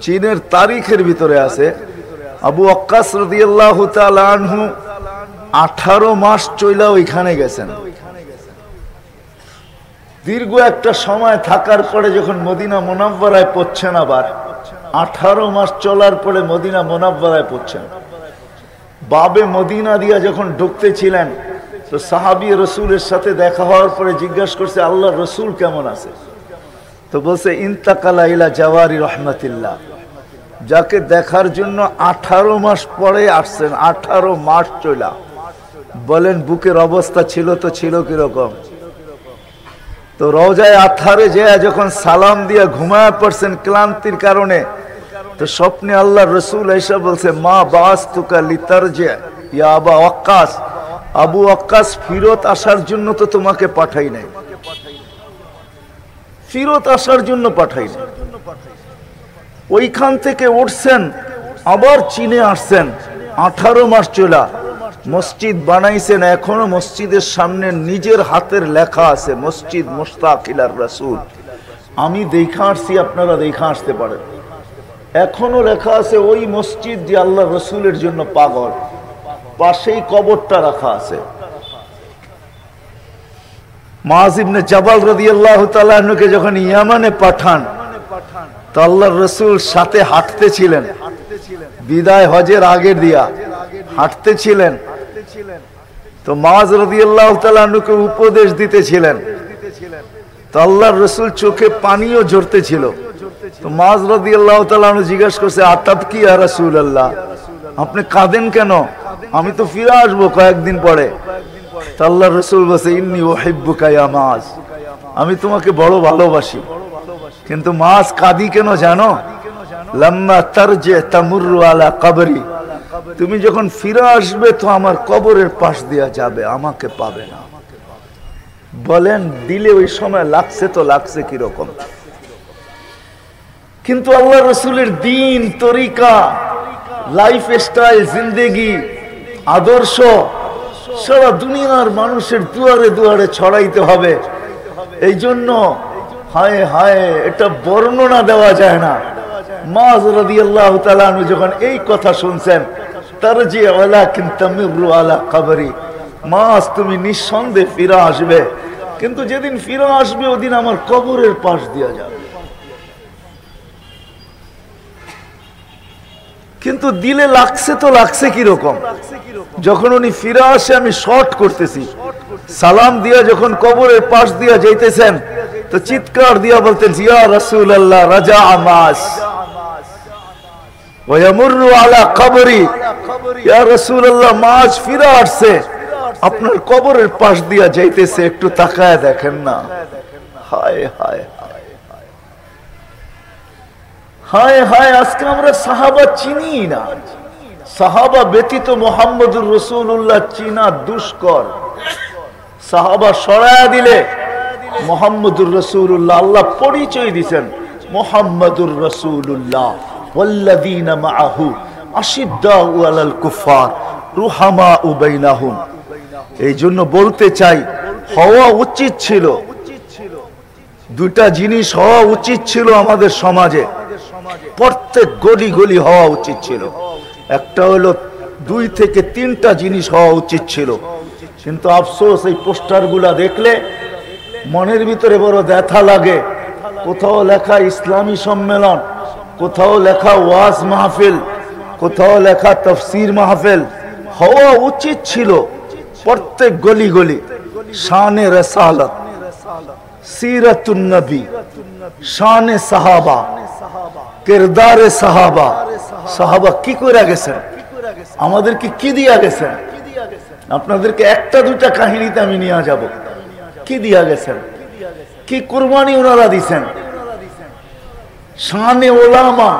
চীনের তারিখের ভিতরে আছে। আবু ওয়াক্কাস রাদিয়াল্লাহু তাআলা আনহু 18 মাস চইলা ওইখানে গেছেন। দীর্ঘ একটা সময় থাকার পরে যখন মদিনা মুনাওয়ারায় পৌঁছেন, আবার 18 মাস চলার পরে মদিনা মুনাওয়ারায় পৌঁছেন। বাবে মদিনা দিয়া যখন ঢুকতেছিলেন তো সাহাবী রসুলের সাথে দেখা হওয়ার পরে জিজ্ঞাসা করছে, আল্লাহ রসুল কেমন আছে? তো বলছে, ইন্তাকালা ইলা জাওয়ারি রহমাতিল্লাহ। যাকে দেখার জন্য 18 মাস পরে আসছেন, 18 মাস চলা। বলেন বুকের অবস্থা ছিল তো ছিল কিরকম? তো রওজায়ে আতহারে যেয়ে যখন সালাম দিয়া ঘুমায় পড়ছেন ক্লান্তির কারণে, তো স্বপ্নে আল্লাহ রসুল এসে বলছে, মা বাসতুকা লিতারজি ইয়া আবা ওয়াক্কাস, আবু ওয়াক্কাস ফিরত আসার জন্য তো তোমাকে পাঠাই নাই, ফিরত আসার জন্য পাঠাই নাই। ওইখান থেকে উঠছেন, আবার চীনে আসছেন, 18 মাস চলা। মসজিদ বানাইছেন, এখনো মসজিদের সামনে নিজের হাতের লেখা আছে, মসজিদ মুশতাক ইলার রাসূল। আমি দেখা আসছি, আপনারা দেখা আসতে পারেন। এখনো লেখা আছে ওই মসজিদ যে আল্লাহ রসুলের জন্য পাগল। পাশেই কবরটা রাখা আছে। মুআয ইবনে জাবাল রাদিয়াল্লাহু তাআলা আনহুকে যখন ইয়ামানে পাঠান, তো আল্লাহর রসুল সাথে হাঁটতেছিলেন, বিদায় হজের আগের দিয়া হাঁটতেছিলেন। তো মুআয রাদিয়াল্লাহু তাআলা আনহুকে উপদেশ দিতেছিলেন। তো আল্লাহর রসুল চোখে পানিও ঝরতেছিল। তো মুআয রাদিয়াল্লাহু তাআলা আনহু জিজ্ঞাসা করছে, আতাবকি ইয়া রাসূলুল্লাহ, আপনি কাঁদেন কেন? আমি তো ফিরে আসবো কয়েকদিন পরে। তো আল্লাহর রসুল বলছে, ইন্নী উহিব্বুকা ইয়া মুআয, আমি তোমাকে বড় ভালোবাসি। কিন্তু মুআয কাঁদি কেন জানো? লাম্মা তারজি তামুরু আলা কবরি, তুমি যখন ফিরে আসবে তো আমার কবরের পাশ দিয়া যাবে, আমাকে পাবে না। বলেন দিলে ওই সময় লাগছে তো লাগছে কিরকম? কিন্তু আল্লাহ রসুলের দিন, তরিকা, লাইফ স্টাইল, জিন্দেগি, আদর্শ সারা দুনিয়ার মানুষের দুয়ারে দুয়ারে ছড়াইতে হবে। এই জন্য হায় হায়, এটা বর্ণনা দেওয়া যায় না। মুআয রাদিয়াল্লাহু তাআলা আনহু যখন এই কথা শুনছেন, তারজি ওয়ালাকিন তামিরু আলা কবরি, মুআয তুমি নিঃসন্দেহে ফিরে আসবে, কিন্তু যেদিন ফিরে আসবে ওদিন আমার কবরের পাশ দিয়া যাবে। কিন্তু দিলে লাগছে তো লাগছে কিরকম? যখন উনি ফিরে আসে, আমি শর্ট করতেছি, সালাম দিয়া যখন কবরের পাশ দিয়া যাইতেছেন, তো চিৎকার দিয়া বলতেন, ইয়া রাসূলুল্লাহ রাজা মুআয ওয়া ইয়ামুরু আলা কবরি, ইয়া রাসূলুল্লাহ মুআয ফিরে আসছে, আপনার কবরের পাশ দিয়া যাইতেছে, একটু তাকায় দেখেন না। হায় হায় হায় হায়, আজকে আমরা সাহাবা চিনি না। সাহাবা ব্যতীত মুহাম্মদুর রাসূলুল্লাহ চিনা দুষ্কর। সাহাবা সরায়া দিলে মুহাম্মদুর রাসূলুল্লাহ, আল্লাহ পরিচয় দিবেন মুহাম্মদুর রাসূলুল্লাহ ওয়াল্লাযীনা মাআহু আশিদ্দাউ আলাল কুফার রুহামাউ বাইনাহুম। এই জন্য বলতে চাই, হওয়া উচিত ছিল, দুটা জিনিস হওয়া উচিত ছিল আমাদের সমাজে, প্রত্যেক গলি গলি হওয়া উচিত ছিল। একটা হলো 2 থেকে 3টা জিনিস হওয়া উচিত ছিল। কিন্তু আফসোস, এই পোস্টারগুলা দেখলে মনের ভিতরে বড় ব্যথা লাগে। কোথাও লেখা ইসলামী সম্মেলন, কোথাও লেখা ওয়াজ মাহফিল, কোথাও লেখা তাফসীর মাহফিল। হওয়া উচিত ছিল প্রত্যেক গলি গলি শানে রাসালাত, সিরাতুন নবী, শানে সাহাবা, কিরদারে সাহাবা। সাহাবা কি করে গেছেন, আমাদেরকে কি দিয়া গেছেন? আপনাদেরকে একটা দুটা কাহিনীতে আমি নিয়ে যাব। কি দিয়া গেছেন, কি কুরবানি ওনারা দিছেন। শানে ওলামা,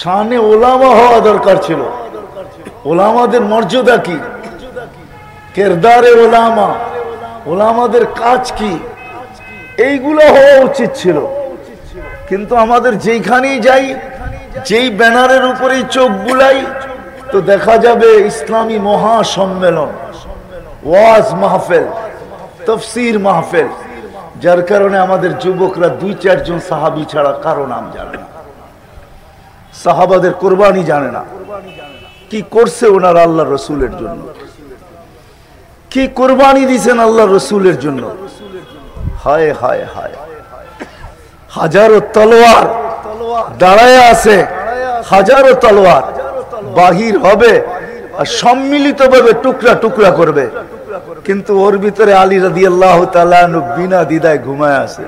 শানে ওলামা হওয়া দরকার ছিল। ওলামাদের মর্যাদা কি, কিরদারে ওলামা, ওলামাদের কাজ কি, এইগুলো হওয়া উচিত ছিল। কিন্তু আমাদের যেখানেই যাই, যেই ব্যানারের উপরেই চোখ বুলাই, তো দেখা যাবে ইসলামী মহা সম্মেলন, ওয়াজ মাহফিল, তাফসীর মাহফিল। যার কারণে আমাদের যুবকরা 2-4 জন সাহাবী ছাড়া কারো নাম জানে না, সাহাবাদের কুরবানি জানে না। কি করছে ওনারা আল্লাহ রসুলের জন্য, কি কুরবানি দিয়েছেন আল্লাহ রসুলের জন্য। হায় হায় হায়, হাজারো তলোয়ার দাঁড়ায় আছে, হাজারো তলোয়ার বাহির হবে আর সম্মিলিতভাবে টুকরা টুকরা করবে, কিন্তু ওর ভিতরে আলী রাদিয়াল্লাহু তাআলা আনহু বিনা দ্বিধায় ঘুমায় আছে,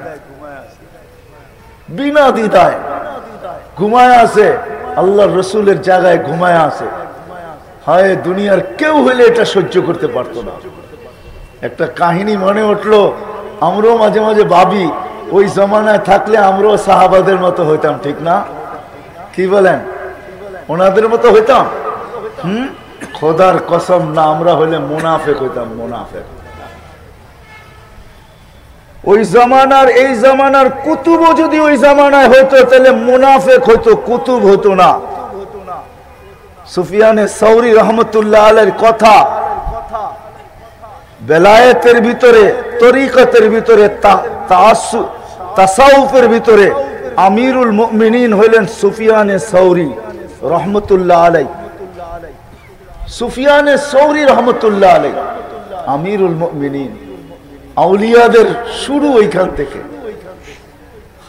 বিনা দ্বিধায় ঘুমায় আছে, আল্লাহর রসুলের জায়গায় ঘুমায় আছে। হায়, দুনিয়ার কেউ হলে এটা সহ্য করতে পারতো না। একটা কাহিনী মনে উঠলো, আমরাও মাঝে মাঝে ভাবি ওই জমানায় থাকলে আমরাও সাহাবাদের মতো হইতাম, ঠিক না? কি বলেন? ওনাদের মতো হইতাম? খোদার কসম না, আমরা হইলে মুনাফেক হইতাম, মুনাফেক। ওই জামানার এই জামানার কুতুবও যদি ওই জামানায় হইতো তাহলে মুনাফেক হইতো, কুতুব হইতো না। সুফিয়ানে সৌরি রহমতুল্লাহ আলাইহির কথা, বেলায়েতের ভিতরে, তরিকতের ভিতরে, তাসাউফের ভিতরে আমিরুল মুমিনিন হইলেন সুফিয়ানে সৌরি রহমতুল্লাহ আলাইহি। সুফিয়ানে সৌরি রহমতুল্লাহ আলাইহি আমিরুল মুমিনিন, আউলিয়াদের শুরু ওইখান থেকে।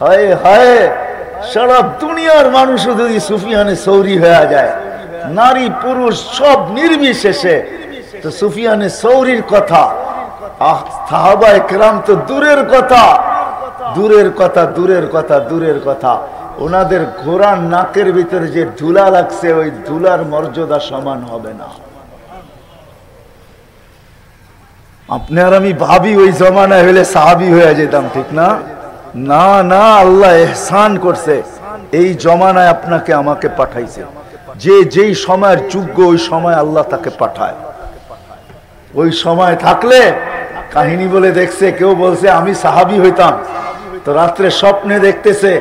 হায় হায়, সারা দুনিয়ার মানুষ যদি সুফিয়ানে সৌরি হয়ে যায়, নারী পুরুষ সব নির্বিশেষে, তো সুফিয়ানে সৌরির কথা, সাহাবায়ে কেরাম তো দূরের কথা, দূরের কথা, দূরের কথা, দূরের কথা। ওনাদের ঘোড়ার নাকের ভিতরে যে ধুলা লাগছে, ওই ধুলার মর্যাদা সমান হবে না। আপনি আর আমি ভাবি ওই জমানায় হলে সাহাবী হয়ে যেতাম, ঠিক না? না না, আল্লাহ ইহসান করছে, এই জমানায় আপনাকে আমাকে পাঠাইছে। যে যেই সময়ের যোগ্য ওই সময় আল্লাহ তাকে পাঠায়। ওই সময় থাকলে কাহিনী বলে দেখছে, কেউ বলছে আমি সাহাবী হইতাম, তো রাত্রে স্বপ্নে দেখতেছে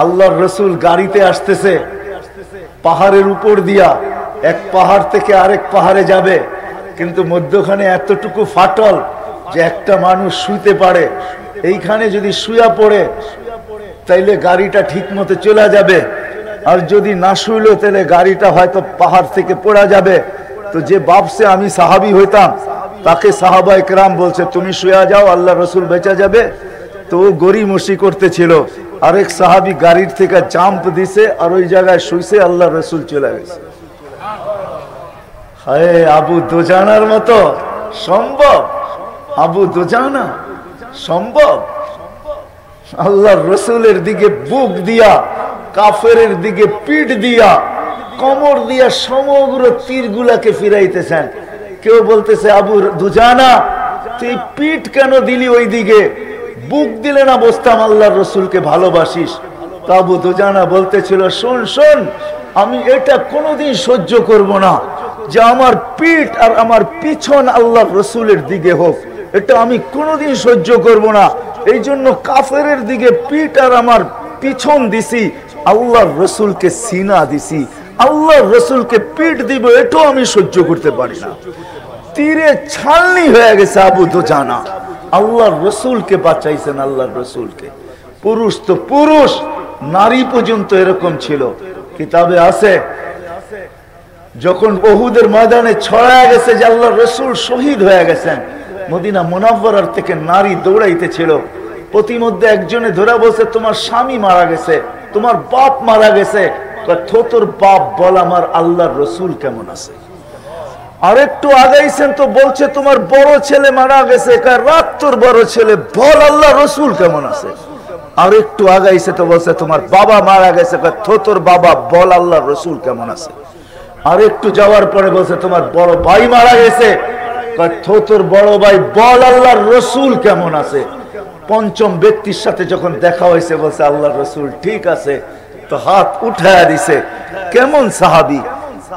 আল্লাহর রসুল গাড়িতে আসতেছে পাহাড়ের উপর দিয়া, এক পাহাড় থেকে আরেক পাহাড়ে যাবে, কিন্তু মধ্যখানে এতটুকু ফাটল যে একটা মানুষ শুইতে পারে। এইখানে যদি শুয়া পড়ে তাইলে গাড়িটা ঠিক মতো চলে যাবে, আর যদি না শুইলো তাহলে গাড়িটা হয়তো পাহাড় থেকে পড়া যাবে। তো যে ভাবছে আমি সাহাবী হইতাম, তাকে সাহাবায়ে কেরাম বলছে তুমি শুয়া যাও, আল্লাহ রসুল বেঁচে যাবে। তো ও গড়িমসি করতেছিল, আরেক সাহাবী গাড়ির থেকে জাম্প দিছে আর ওই জায়গায় শুইছে, আল্লাহ রসুল চলে গেছে। হায়, আবু দুজানার মতো সম্ভব? আবু দুজানা সম্ভব? আল্লাহর রসুলের দিকে বুক দিয়া, কাফেরের দিকে পিঠ দিয়া, কোমর দিয়া সমগ্র তীরগুলাকে ফিরাইতেছেন। কেউ বলতেছে আবু দুজানা তুই পিঠ কেন দিলি ওই দিকে, বুক দিলে না বসতাম, আল্লাহর রসুলকে ভালোবাসিস। তো আবু দুজানা বলতেছিল শোন শোন, আমি এটা কোনোদিন সহ্য করব না যে আমার পিঠ আর আমার পিছন আল্লাহর রসুলের দিকে হোক, এটা আমি কোনোদিন সহ্য করব না। এই জন্য কাফেরের দিকে পিঠ আর আমার পিছন দিছি, আল্লাহর রসুলকে সিনা দিছি, আল্লাহর রসুলকে পিঠ দিব, এটাও আমি সহ্য করতে পারি না। তীরে ছালনি হয়ে গেছে আবু দুজানা, আল্লাহর রসুলকে বাঁচাইছেন, আল্লাহর রসুলকে। পুরুষ তো পুরুষ, নারী পর্যন্ত এরকম ছিল। কিতাবে আছে যখন উহুদের ময়দানে ছড়ায় গেছে যে আল্লাহর রসুল শহীদ হয়ে গেছেন, মদিনা মুনাওয়ারার থেকে নারী দৌড়াইতেছিল। প্রতিমধ্যে একজনে ধরে বলছে তোমার স্বামী মারা গেছে, তোমার বাপ মারা গেছে। তোর বাপ বল আমার আল্লাহর রসুল কেমন আছে। আরেকটু আগাইছেন তো বলছে তোমার বড় ছেলে মারা গেছে, রাত তোর বড় ছেলে বল আল্লাহ রসুল কেমন আছে। আরেকটু আগাইছে তো বলছে তোমার বাবা মারা গেছে, তোর বাবা বল আল্লাহ রসুল কেমন আছে। আরেকটু যাওয়ার পরে বলছে তোমার বড় ভাই মারা গেছে, তোর বড় ভাই বল আল্লাহর রসুল কেমন আছে। পঞ্চম ব্যক্তির সাথে যখন দেখা হয়েছে বলছে আল্লাহর রসুল ঠিক আছে, তো হাত উঠায়া দিছে। কেমন সাহাবী,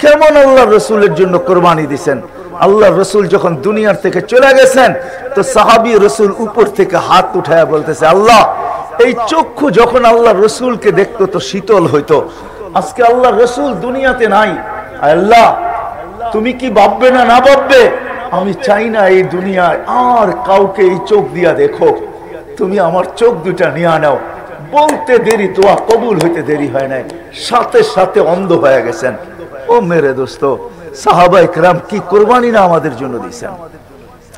কেমন আল্লাহর রসুলের জন্য কোরবানি দিছেন। আল্লাহর রসুল যখন দুনিয়ার থেকে চলে গেছেন, তো সাহাবী রসুল উপর থেকে হাত উঠায়া বলতেছে আল্লাহ, এই চক্ষু যখন আল্লাহর রসুলকে দেখতো তো শীতল হইতো, আজকে আল্লাহর রসুল দুনিয়াতে নাই, আল্লাহ তুমি কি ভাববে না না ভাববে, আমি চাই না এই দুনিয়ায় আর কাউকে এই চোখ দিয়া দেখো, তুমি আমার চোখ দুটা নিয়ে নাও। বলতে দেরি, দোয়া কবুল হইতে দেরি হয় নাই, সাথে সাথে অন্ধ হয়ে গেছেন। ও মেরে দোস্ত, সাহাবায়ে কেরাম কি কোরবানি না আমাদের জন্য দিয়েছেন।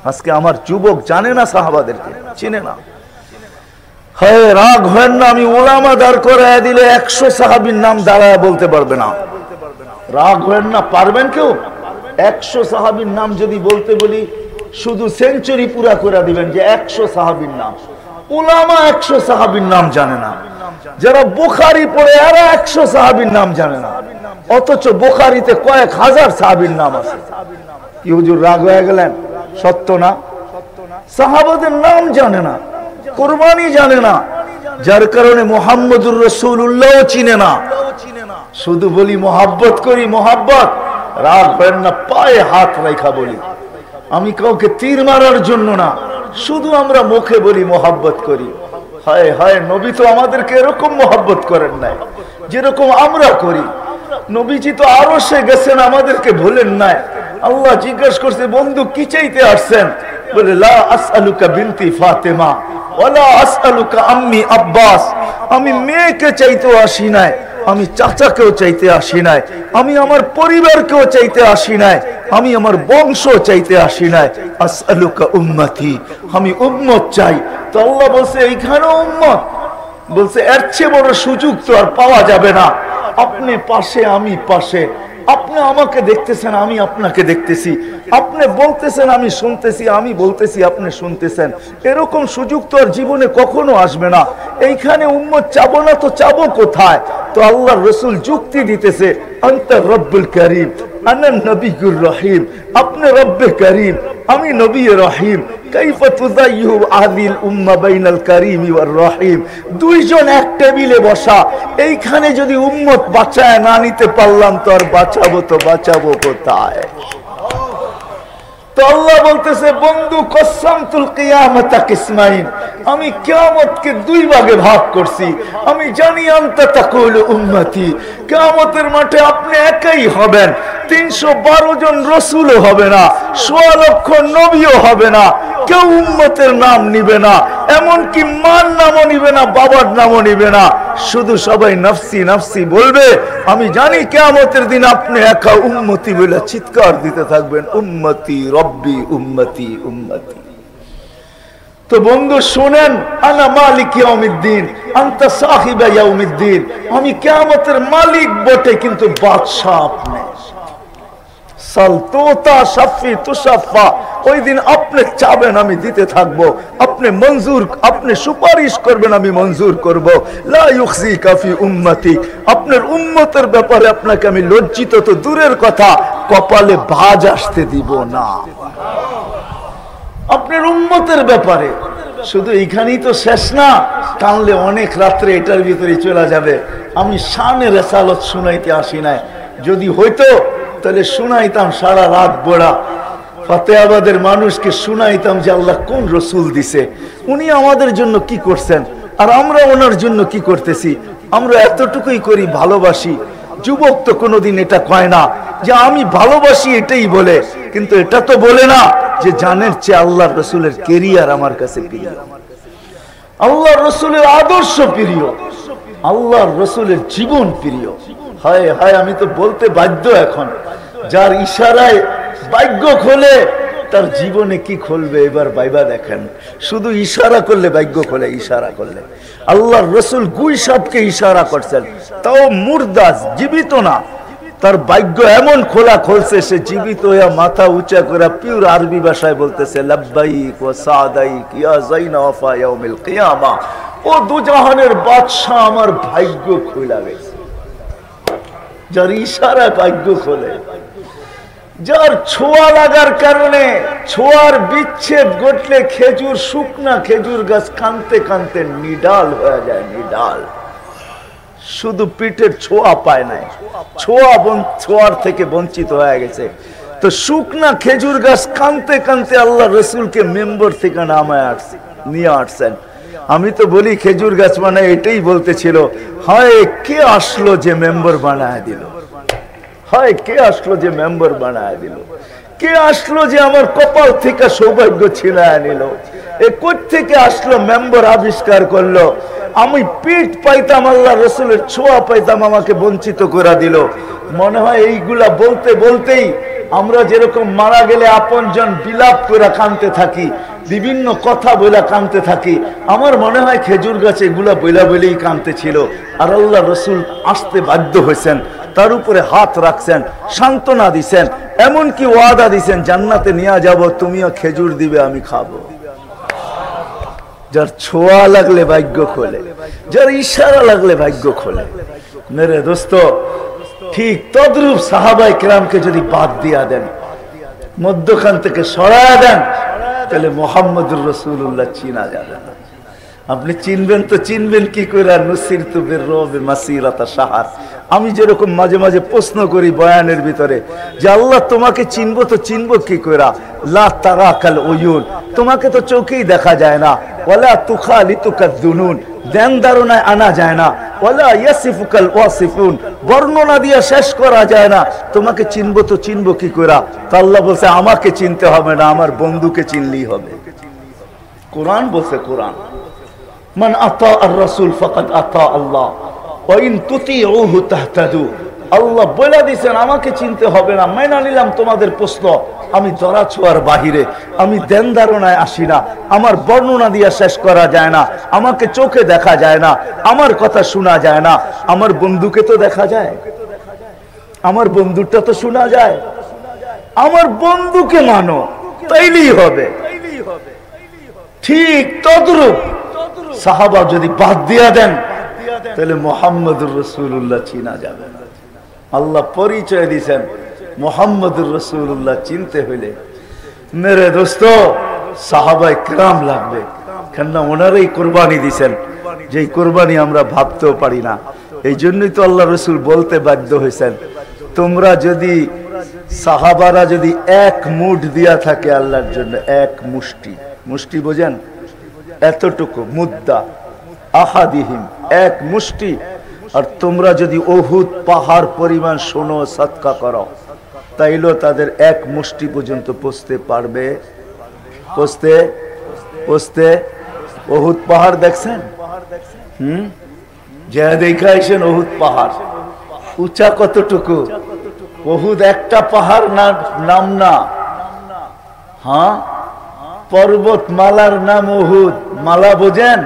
আজকে আমার যুবক জানে না, সাহাবাদেরকে চিনে না। হয় রাগ হয় না, আমি ওলামা দাঁড় করায় দিলে 100 সাহাবীর নাম দাঁড়ায় বলতে পারবে না। রাগ হয় না, পারবেন কেউ? 100 সাহাবীর নাম যদি বলতে বলি শুধু সেঞ্চুরি পুরা করে দিবেন যে 100 সাহাবীর নাম। উলামা 100 সাহাবীর নাম জানে না, যারা বুখারী পড়ে এরা 100 সাহাবীর নাম জানে না, অথচ বুখারীতে কয়েক হাজার সাহাবীর নাম আছে। কি হুজুর রাগ হয়ে গেলেন? সত্য না? সাহাবাদের নাম জানে না, কুরবানি জানে না, যার কারণে মুহাম্মদুর রাসূলুল্লাহ চিনে না। শুধু বলি মোহাব্বত করি, মোহাব্বত। রাগ করেন না, পায়ে হাত রেখা বলি। আমি কাউকে তীর মারার জন্য না, শুধু আমরা মুখে বলি মোহাব্বত করি। হায় হায়, নবী তো আমাদেরকে এরকম মোহাব্বত করেন নাই যেরকম আমরা করি। নবীজি তো আরশে গেছেন, আমাদেরকে ভুলেন নাই। আল্লাহ জিজ্ঞাসা করছে, বন্ধু কি চাইতে আসছেন? বলে লা আসআলুকা বিনতি ফাতেমা ওয়ালা আসআলুকা আম্মি আব্বাস। আমি মেয়েকে চাইতে আসি নাই, আমি চাচাকেও চাইতে আসি নাই, আমি আমার পরিবারকেও চাইতে আসি নাই, আমি আমার বংশ চাইতে আসি নাই। আসআলুকা উম্মতি, আমি উম্মত চাই। তো আল্লাহ বলছে এইখানেও উম্মত। বলছে এর চেয়ে বড় সুযোগ তো আর পাওয়া যাবে না। আপনি পাশে, আমি পাশে, আপনি আমাকে দেখতেছেন, আমি আপনাকে দেখতেছি, আপনি বলতেছেন, আমি শুনতেছি, আমি বলতেছি, আপনি শুনতেছেন। এরকম সুযোগ তো আর জীবনে কখনো আসবে না। এইখানে উম্মত চাবো না তো চাবো কোথায়? তো আল্লাহর রাসূল যুক্তি দিতেছে, আনতা রব্বুল করিম আনা নবিয়ুর রহিম। আপনি রব্বে করিম, আমি নবী রহিম। কাইফা তুযাইয়ু আহদিল উম্মাহ বাইনাল করিম ওয়ার রহিম। দুইজন এক টেবিলে বসা, এইখানে যদি উম্মত বাঁচায় না নিতে পারলাম তো আর বাঁচাবো কোথায়? তো আল্লাহ বলতেছে, বন্ধু কসসামতুল কিয়ামাতা কিসমাইন, আমি কিয়ামতকে দুই ভাগে ভাগ করছি। আমি জানি আনতা তাকুলু উম্মতি, কিয়ামতের মাঠে আপনি একাই হবেন, 312 জন রাসূলও হবে না, 1.5 লক্ষ নবীও হবে না, কেউ উম্মতের নাম নিবে না, এমনকি মার নামও নিবে না, বাবার নামও নিবে না, শুধু সবাই নফসি নফসি বলবে। আমি জানি কিয়ামতের দিন আপনি একা উম্মতি বলে চিৎকার দিতে থাকবেন, উম্মতি রব্বি উম্মতি উম্মতি। তো বন্ধু শুনেন, আনা মালিক ইয়াউমিদ্দিন আনতা সাহিবা ইয়াউমিদ্দিন। আমি কিয়ামতের মালিক বটে, কিন্তু বাদশা আপনি। সালতোতা শাফি তুশাফা, ওই দিন আপনি চাবেন আমি দিতে থাকবো, আপনি মঞ্জুর, আপনি সুপারিশ করবেন আমি মঞ্জুর করব। লা ইউখজিকা ফি উম্মতি, আপনার উম্মতের ব্যাপারে আপনাকে আমি লজ্জিত তো দূরের কথা, কপালে ভাঁজ আসতে দিব না। আপনার উম্মতের ব্যাপারে শুধু এইখানেই তো শেষ না, টানলে অনেক রাত্রে এটার ভিতরে চলে যাবে। আমি শানে রেসালত শুনাইতে আসি নাই, যদি হইতো তাহলে শুনাইতাম সারা রাত বড়া ফাতেহাবাদের মানুষকে শুনাইতাম যে আল্লাহ কোন রসুল দিছে, উনি আমাদের জন্য কি করছেন, আর আমরা ওনার জন্য কি করতেছি। আমরা এতটুকুই করি ভালোবাসি। যুবক তো কোনোদিন এটা কয় না যে আমি ভালোবাসি, এটাই বলে, কিন্তু এটা তো বলে না যে জানের চেয়ে আল্লাহর রসুলের কেরিয়ার আমার কাছে প্রিয়, আল্লাহর রসুলের আদর্শ প্রিয়, আল্লাহর রসুলের জীবন প্রিয়। হায় হায়, আমি তো বলতে বাধ্য এখন, যার ইশারায় ভাগ্য খোলে তার জীবনে কি খুলবে এবার ভাইবা দেখেন। শুধু ইশারা করলে ভাগ্য খোলে, ইশারা করলে। আল্লাহর রসুল গুই সাপকে ইশারা করছেন, তাও মুর্দা, জীবিত না, তার ভাগ্য এমন খোলা খুলছে, সে জীবিত হয়ে মাথা উঁচা করে পিওর আরবি ভাষায় বলতেছে, লাব্বাইক ওয়া সাদাইক ইয়া যাইনা ওয়াফা ইয়াউমিল কিয়ামা। ও দুজাহানের বাদশা, আমার ভাগ্য খোলা গেছে। যার ইশারায় ভাগ্য খোলে, যার ছোঁয়া লাগার কারণে, ছোঁয়ার বিচ্ছেদ ঘটলে খেজুর, শুকনা খেজুর গাছ কানতে কানতে নিডাল হয়ে যায়, নিডাল। শুধু পিঠের ছোঁয়া পায় নাই, ছোঁয়ার থেকে বঞ্চিত হয়ে গেছে। তো শুকনা খেজুর গাছ কানতে কানতে আল্লাহ রসুলকে মেম্বার থেকে নামায় নিয়ে আসছেন। আমি তো বলি খেজুর গাছ বানায় এটাই বলতেছিল, হায় কে আসলো যে মেম্বার বানায় দিল, হায় কে আসলো যে মেম্বার বানায় দিল, কে আসলো যে আমার কপাল থেকে সৌভাগ্য ছিনায় নিল, এ কোত্থেকে আসলো মেম্বার আবিষ্কার করলো। আমি পিঠ পাইতাম, আল্লাহ রসুলের ছোঁয়া পাইতাম, আমাকে বঞ্চিত করে দিল। মনে হয় এইগুলা বলতে বলতেই আমরা যেরকম মারা গেলে আপনজন বিলাপ করে কাঁদতে থাকি, বিভিন্ন কথা বইলা কাঁদতে থাকি। আমার মনে হয় খেজুর গাছে এগুলা বইলা বলেই কাঁদতে ছিল। আর আল্লাহ রসুল আসতে বাধ্য হয়েছেন, তার উপরে হাত রাখছেন, সান্ত্বনা দিছেন, এমনকি ওয়াদা দিছেন জান্নাতে নিয়ে যাব, তুমিও খেজুর দিবে, আমি খাবো। যার ছোঁয়া লাগলে ভাগ্য খোলে, যার ইশারা লাগলে ভাগ্য খোলে। মেরে দোস্ত, ঠিক তদ্রূপ সাহাবাই কেরামকে যদি বাদ দিয়া দেন, মধ্যখান থেকে সরায়া দেন, তাহলে মুহাম্মদুর রাসূলুল্লাহ চিনা যাবে না। আপনি চিনবেন তো চিনবেন কি করে? নুসিরতু বিররুবি মাসিরাতা শাহর। আমি যেরকম মাঝে মাঝে প্রশ্ন করি বয়ানের ভিতরে যে আল্লাহ তোমাকে চিনবো তো চিনবো কি করে? লা তারাকাল উয়ুন, তোমাকে তো চোখেই দেখা যায় না। ওয়ালা তুখালিতুকা যুনুন, ধ্যান ধারণায় আনা যায় না। ওয়ালা ইয়াসিফুকাল ওয়াসিফুন, বর্ণনা দিয়ে শেষ করা যায় না। তোমাকে চিনবো তো চিনবো কি করে? তো আল্লাহ বলছে আমাকে চিনতে হবে না, আমার বন্ধুকে চিনলেই হবে। কোরআন বলছে, কোরআন মান আতা আর রাসূল ফাকাদ আতা আল্লাহ ওয়া ইন তুতিউহু তাহতাদু। আল্লাহ বলে দিয়েছেন আমাকে চিনতে হবে না, মেনে নিলাম তোমাদের প্রশ্ন। আমি ধরা ছোঁয়ার বাহিরে, আমি ধ্যান ধারণায় আসি না, আমার বর্ণনা দিয়ে শেষ করা যায় না, আমাকে চোখে দেখা যায় না, আমার কথা শোনা যায় না। আমার বন্ধুকে তো দেখা যায়, আমার বন্ধুটা তো শোনা যায়। আমার বন্ধুকে মানো, তাইলেই হবে। ঠিক তদ্রূপ সাহাবা যদি বাদ দিয়া দেন, তাহলে মুহাম্মদুর রাসূলুল্লাহ চিনা যাবে না। আল্লাহ পরিচয় দিয়েছেন মুহাম্মদুর রাসূলুল্লাহ চিনতে হইলে মেরে দোস্ত সাহাবায়ে কেরাম লাগবে। কেননা ওনারাই কোরবানি দিয়েছেন, যেই কোরবানি আমরা ভাবতেও পারি না। এই জন্যই তো আল্লাহ রসুল বলতে বাধ্য হয়েছেন, তোমরা যদি সাহাবারা যদি এক মুঠ দিয়া থাকে আল্লাহর জন্য, এক মুষ্টি, মুষ্টি বোঝেন? এতটুকু মুদ্দা আহাদিহিম, এক মুষ্টি। আর তোমরা যদি উহুদ পাহাড় পরিমাণ সোনো সদকা করো, তাইলেও তাদের এক মুষ্টি পর্যন্ত পৌঁছতে পারবে? পৌঁছতে উহুদ পাহাড় দেখছেন? যা দেখাইছেন উহুদ পাহাড় উঁচা কতটুকু? উহুদ একটা পাহাড় নাম না, হ্যাঁ, পর্বত মালার নাম উহুদ। মালা বোঝেন?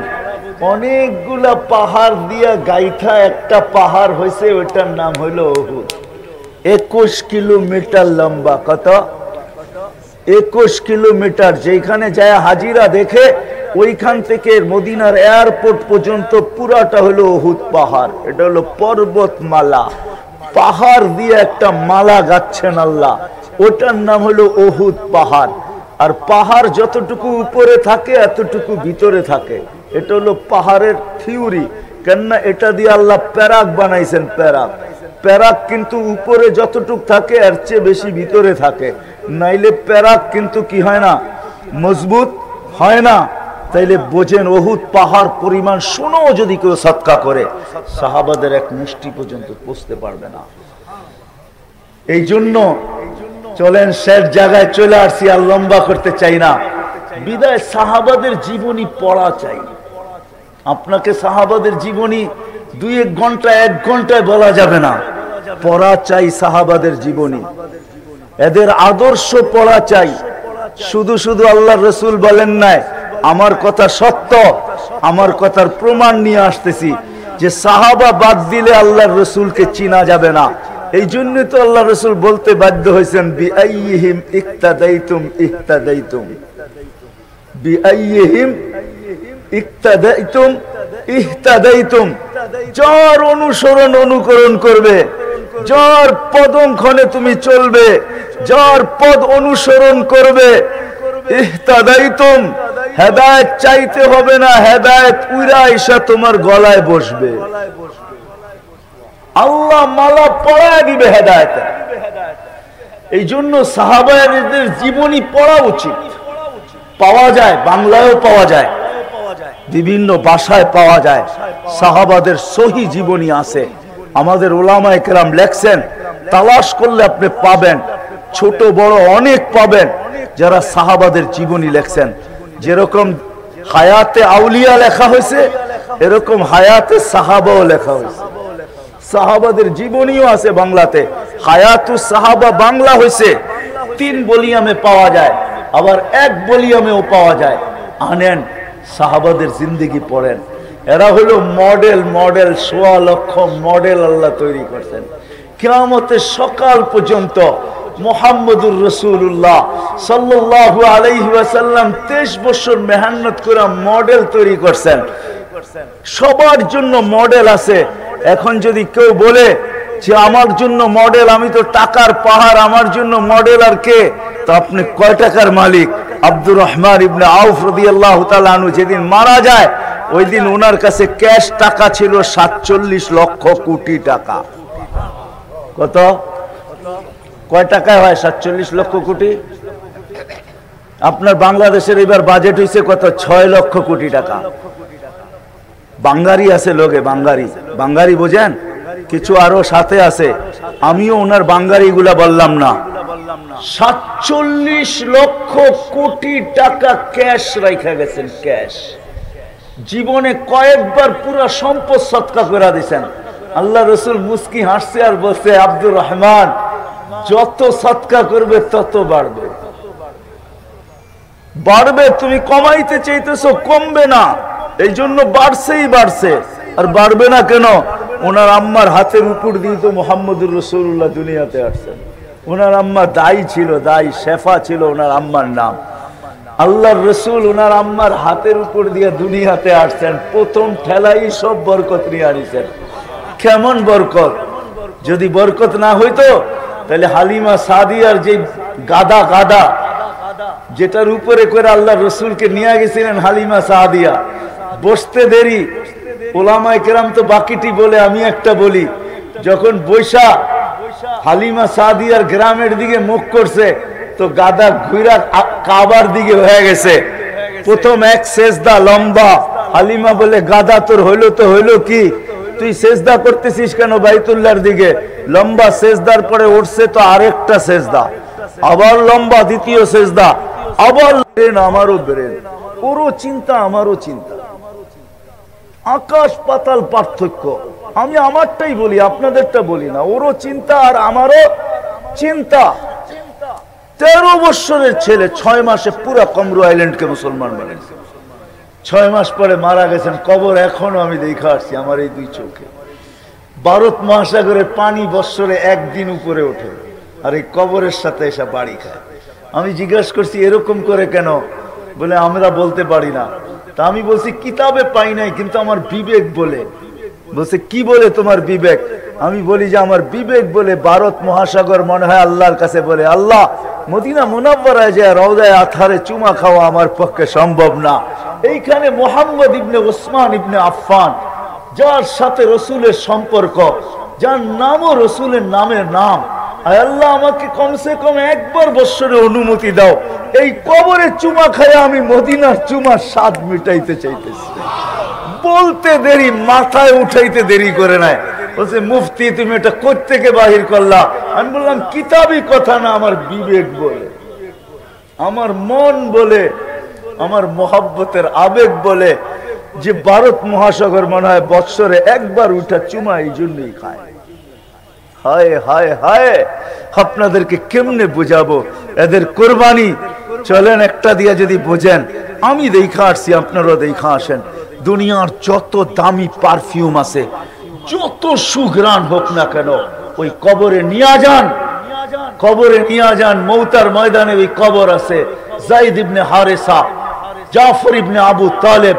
অনেকগুলা পাহাড় দিয়া গাইথা একটা পাহাড় হয়েছে, ওইটার নাম হইল উহুদ। 21 কিলোমিটার লম্বা। কত? 21 কিলোমিটার। যেখানে যায় হাজিরা দেখে, ওইখান থেকে মদিনার এয়ারপোর্ট পর্যন্ত পুরাটা হলো উহুদ পাহাড়। এটা হলো পর্বতমালা, পাহাড় দিয়ে একটা মালা গাচ্ছেন আল্লাহ, ওটার নাম হলো উহুদ পাহাড়। আর পাহাড় যতটুকু উপরে থাকে এতটুকু ভিতরে থাকে। এটা হলো পাহাড়ের থিওরি। কেননা এটা দিয়ে আল্লাহ প্যারাক বানাইছেন। প্যারাক কিন্তু উপরে যতটুকু থাকে এর চেয়ে বেশি ভিতরে থাকে, নাইলে প্যারাক কিন্তু কি হয় না, মজবুত হয় না। তাইলে বোঝেন উহুদ পাহাড় পরিমাণ সোনা যদি কেউ সদকা করে, সাহাবাদের এক মুষ্টি পর্যন্ত পৌঁছতে পারবে না। এই জন্য চলেন শেষ জায়গায় চলে আসছি, আর লম্বা করতে চাই না। বিদায় সাহাবাদের জীবনী পড়া চাই। আপনাকে সাহাবাদের জীবনী 2-1 ঘন্টা 1 ঘন্টায় বলা যাবে না, পড়া চাই সাহাবাদের জীবনী, এদের আদর্শ পড়া চাই। শুধু শুধু আল্লাহর রাসূল বলেন নাই, আমার কথা সত্য, আমার কথার প্রমাণ নিয়ে আসতেছি যে সাহাবা বাদ দিলে আল্লাহর রাসূলকে চিনা যাবে না। এই জন্য তো আল্লাহ রাসূল বলতে বাধ্য হয়েছেন, বিআইহিম ইক্তাদাইতুম ইহতাদাইতুম, বিআইহিম ইক্তাদাইতুম ইহতাদাইতুম। যার অনুসরণ অনুকরণ করবে, যার পদক্ষণে তুমি চলবে, যার পদ অনুসরণ করবে, ইহতাদাইতুম, হেদায়েত চাইতে হবে না, হেদায়েত উইরা এসে তোমার গলায় বসবে। আল্লাহ মালা পড়ায় দিবে হেদায়েতে। এই জন্য সাহাবাদের জীবনী পড়া উচিত। পাওয়া যায়, বাংলায়ও পাওয়া যায়, বিভিন্ন ভাষায় পাওয়া যায়। সাহাবাদের সহি জীবনী আছে, আমাদের উলামায়ে কেরাম লেখছেন। তালাশ করলে আপনি পাবেন, ছোট বড় অনেক পাবেন যারা সাহাবাদের জীবনী লেখছেন। যেরকম হায়াতে আউলিয়া লেখা হয়েছে, এরকম হায়াতে সাহাবাও লেখা হয়েছে। সাহাবাদের জীবনীও আছে বাংলাতে। হায়াতুস সাহাবা বাংলা হয়েছে, 3 ভলিউমে পাওয়া যায়। আবার এক ভলিউমেও পাওয়া যায়। আনেন, সাহাবাদের জিন্দেগি পড়েন। এরা হলো মডেল, মডেল, ১.৫ লক্ষ মডেল আল্লাহ তৈরি করছেন। কিয়ামতের সকাল পর্যন্ত মুহাম্মদুর রাসূলুল্লাহ সাল্লাল্লাহু আলাইহি ওয়াসাল্লাম 23 বছর মেহনত করে মডেল তৈরি করছেন। সবার জন্য মডেল আছে। এখন যদি কেউ বলে যে আমার জন্য মডেল, আমি তো টাকার পাহাড়, আমার জন্য মডেল আর কে? তো আপনি কয় টাকার মালিক? আব্দুর রহমান ইবনে আউফ রাদিয়াল্লাহু তাআলা আনহু যেদিন মারা যায়, ওই দিন ওনার কাছে ক্যাশ টাকা ছিল ৪৭ লক্ষ কোটি টাকা। কত? কয় টাকায় হয় ৪৭ লক্ষ কোটি? আপনার বাংলাদেশের এবার বাজেট হয়েছে কত? ৬ লক্ষ কোটি টাকা। বাঙ্গারি আছে লোকে, বাঙ্গারি, বাঙ্গারি বোঝেন? কিছু আরো সাথে আছে, আমিও ওনার বাঙ্গারি গুলা বললাম না। ৪৭ লক্ষ কোটি টাকা ক্যাশ রাইখা গেছেন, ক্যাশ। জীবনে কয়েকবার পুরো সম্পদ সৎকা করে দিয়েছেন। আল্লাহ রসুল মুস্কি হাসছে আর বলছে, আব্দুর রহমান, যত সৎকা করবে তত বাড়বে, বাড়বে। তুমি কমাইতে চাইতেছো, কমবে না, এই জন্য বাড়ছেই বাড়ছে। আর বাড়বে না কেন? ওনার আম্মার হাতের উপর দিয়ে তো মুহাম্মদুর রাসূলুল্লাহ দুনিয়াতে আসছেন। ওনার আম্মা দায়ী ছিল, দায়ী শেফা ছিল ওনার আম্মার নাম। আল্লাহর রসুল ওনার আম্মার হাতের উপর দিয়ে দুনিয়াতে আসছেন। প্রথম ঠেলাই সব বরকত নিয়ে আনিছেন। কেমন বরকত! যদি বরকত না হইতো তাহলে হালিমা সাদিয়ার যে গাদা, গাদা যেটার উপরে করে আল্লাহ রসুলকে নিয়ে গেছিলেন হালিমা সাদিয়া, বসতে দেরি। ওলামায়ে কেরাম তো বাকিটি বলে, আমি একটা বলি। যখন বৈশা হালিমা সাদিয়ার গ্রামের দিকে মুখ করছে, তো গাদা ঘুরা কাবার দিকে হয়ে গেছে। প্রথম এক সেজদা লম্বা। হালিমা বলে, গাদা তোর হইলো তো হইলো কি, তুই সেজদা করতেছিস কেন বাইতুল্লাহর দিকে? লম্বা সেজদার পরে উঠছে তো আরেকটা সেজদা, আবার লম্বা দ্বিতীয় সেজদা, আবার ব্রেন, আমারও ব্রেন, ওরও চিন্তা আমারও চিন্তা, আকাশ পাতাল পার্থক্য। আমি আমারটাই বলি, আপনাদেরটা বলি না। ওরও চিন্তা আর আমারও চিন্তা। 13 বছরের ছেলে 6 মাসে পুরা কমরু আইল্যান্ডকে মুসলমান বানিয়েছে। 6 মাস পরে মারা গেছেন। কবর এখনো আমি দেখে আসছি আমার এই দুই চোখে। ভারত মহাসাগরের পানি বৎসরে একদিন উপরে ওঠে, আর এই কবরের সাথে এসে বাড়ি খায়। আমি জিজ্ঞাসা করছি এরকম করে কেন? বলে আমরা বলতে পারি না। তা আমি বলছি কিতাবে পাই নাই, কিন্তু আমার বিবেক বলে। বলছে কি বলে তোমার বিবেক? আমি বলি যে আমার বিবেক বলে ভারত মহাসাগর মনে হয় আল্লাহর কাছে বলে, আল্লাহ, মদিনা মুনাওয়ারায় যায় রওজায়ে আতহারে চুমা খাওয়া আমার পক্ষে সম্ভব না। এইখানে মুহাম্মদ ইবনে উসমান ইবনে আফফান, যার সাথে রসুলের সম্পর্ক, যার নামও রসুলের নামের নাম, আল্লাহ আমাকে কমসে কম একবার বৎসরে অনুমতি দাও, এই কবরে চুমা খায় আমি মদিনার চুমার স্বাদ মিটাইতে চাইতেছি। বলতে দেরি, মাথায় উঠাইতে দেরি করে নাই। বলছে মুফতি তুমি এটা কোত্থেকে বাহির করলা? আমি বললাম কিতাবি কথা না, আমার বিবেক বলে, আমার মন বলে, আমার মোহাব্বতের আবেগ বলে যে ভারত মহাসাগর মনে হয় বৎসরে একবার উঠা চুমা এই জন্যই খায়। হায় হায় হায়, আপনাদেরকে কেমনে বুঝাবো এদের কোরবানি? চলেন একটা দিয়া যদি বোঝেন। আমি দেখা আসছি, আপনারাও দেখা আসেন। দুনিয়ার যত দামি পারফিউম আছে, যত সুঘ্রাণ হোক না কেন, ওই কবরে নিয়ে যান, কবরে নিয়ে যান। মৌতার ময়দানে ওই কবর আছে। যায়েদ ইবনে হারেসা, জাফর ইবনে আবু তালেব,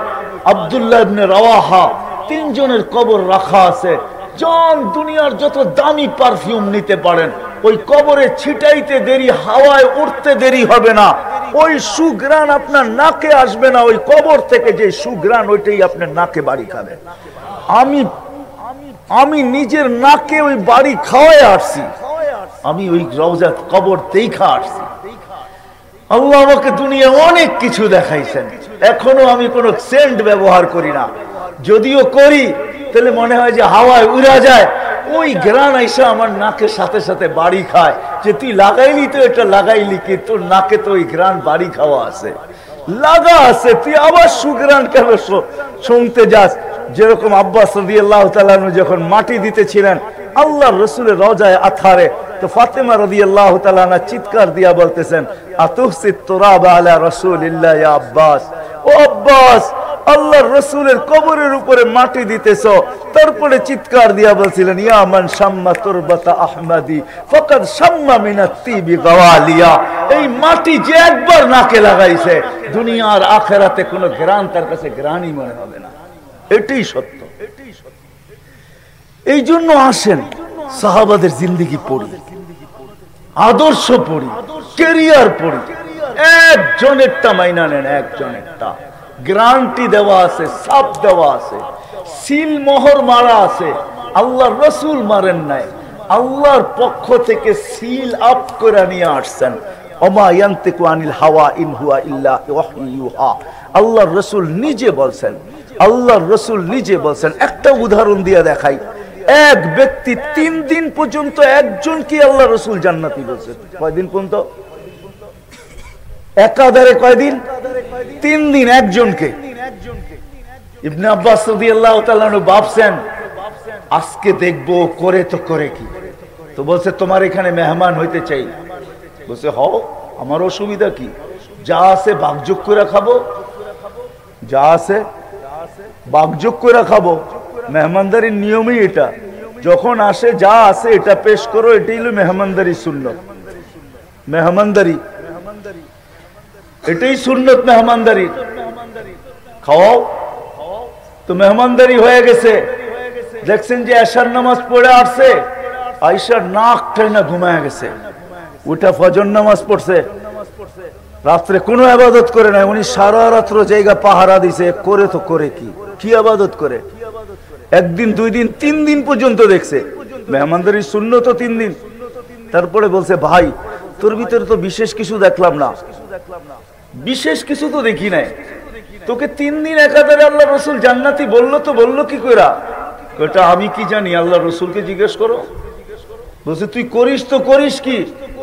আব্দুল্লাহ ইবনে রাওয়াহা, 3 জনের কবর রাখা আছে। জন দুনিয়ার যত দামি পারফিউম নিতে পারেন, ওই কবরে ছিটাইতে দেরি, হাওয়ায় উঠতে দেরি হবে না। ওই সুঘ্রাণ আপনার নাকে আসবে না। ওই কবর থেকে যে সুঘ্রাণ, ওইটাই আপনার নাকে বাড়ি খাবে। আমি নিজের নাকে ওই বাড়ি খাওয়ায় আসছি। আমি ওই রওজা কবর দেখা আসছি। আল্লাহ আমাকে দুনিয়া অনেক কিছু দেখাইছেন। এখনো আমি কোনো সেন্ট ব্যবহার করি না। যদিও করি তাহলে মনে হয় যে হাওয়ায় উড়া যায়। ওই ঘ্রাণ আইসা আমার নাকের সাথে সাথে বাড়ি খায়, যে তুই লাগাইলি তো এটা লাগাইলি কি, তোর নাকে তো ওই ঘ্রাণ বাড়ি খাওয়া আছে, লাগা আছে, তুই আবার সুঘ্রাণ কেন শুনতে যাস? যেরকম আব্বাস রাদিয়াল্লাহু তাআলা আনহু যখন মাটি দিতেছিলেন, আল্লাহর রাসূলের রওজায়ে আতহারে। তো ফাতেমা রাদিয়াল্লাহু তাআলা আনহা চিৎকার দিয়া বলতেছেন, আতুহসিত তুরাবা আলা রাসূলিল্লাহ ইয়া আব্বাস, ও আব্বাস, আল্লাহর রাসূলের কবরের উপরে মাটি দিতেছো। তারপরে চিৎকার দিয়া বলছিলেন, ইয়া মান শাম্মা তুরবাতা আহমদি ফাকাদ শাম্মা মিনাত তিবি গাওয়ালিয়া। এই মাটি যে একবার নাকে লাগাইছে, দুনিয়ার আখিরাতে কোনো ঘ্রাণ তার কাছে ঘ্রাণই মনে হবে না। এটাই সত্য। এই জন্য আসেন সাহাবাদের জিন্দেগি পড়ি, আদর্শ পড়ি, ক্যারিয়ার পড়ি। একজনেরটা মাইনা নেন, একজনেরটা গ্যারান্টি দেওয়া আছে, সাপ দেওয়া আছে, সিল মোহর মারা আছে। আল্লাহর রাসূল মারেন নাই, আল্লাহর পক্ষ থেকে সিল আপ করে নিয়ে আসছেন। ওমা ইয়ান্তিকু আনিল হাওয়া ইন হুয়া ইল্লা ওয়াহয়ু ইউহা। আল্লাহর রাসূল নিজে বলছেন, আল্লাহর রাসূল নিজে বলছেন। একটা উদাহরণ দিয়ে দেখাই। এক ব্যক্তি 3 দিন পর্যন্ত একজনকে আল্লাহ রাসূল জান্নাতি বলছেন। কয়দিন পর্যন্ত? একাধারে কয়দিন? 3 দিন একজনকে। ইবনে আব্বাস রাদিয়াল্লাহু তাআলা ভাবছেন, আজকে দেখবো করে তো করে কি। তো বলছে, তোমার এখানে মেহমান হইতে চাই। বলছে, হও, আমার অসুবিধা কি? যা আছে ভাগযোগ করে খাবো, যা আছে ভাগযোগ করে খাবো। মেহমানদারির নিয়মই এটা, যখন আসে যা আছে এটা পেশ করো। এটাই হলো মেহমানদারি সুন্নত। মেহমানদারি এটাই সুন্নত, মেহমানদারি খাওয়াও। তো মেহমানদারি হয়ে গেছে। দেখছেন যে এশার নামাজ পড়ে আসছে, আয়েশার নাক টেনে ঘুমায় গেছে। ওটা ফজর নামাজ পড়ছে, রাত্রে কোনো ইবাদত করে নাই। উনি সারা রাত্র জায়গা পাহারা দিছে। করে তো করে কি, কি ইবাদত করে? একদিন, 2 দিন, 3 দিন পর্যন্ত দেখছে। মেহমানদারির সুন্নত 3 দিন। তারপরে বলছে, ভাই তোর ভিতরে তো বিশেষ কিছু দেখলাম না। বিশেষ কিছু তো দেখি নাই। তোকে 3 দিন একাধারে আল্লাহ রাসূল জান্নাতি বললো, তো বললো কি কইরা? এটা আমি কি জানি, আল্লাহ রাসূলকে জিজ্ঞেস করো। বলছে, তুই করিস তো করিস কি?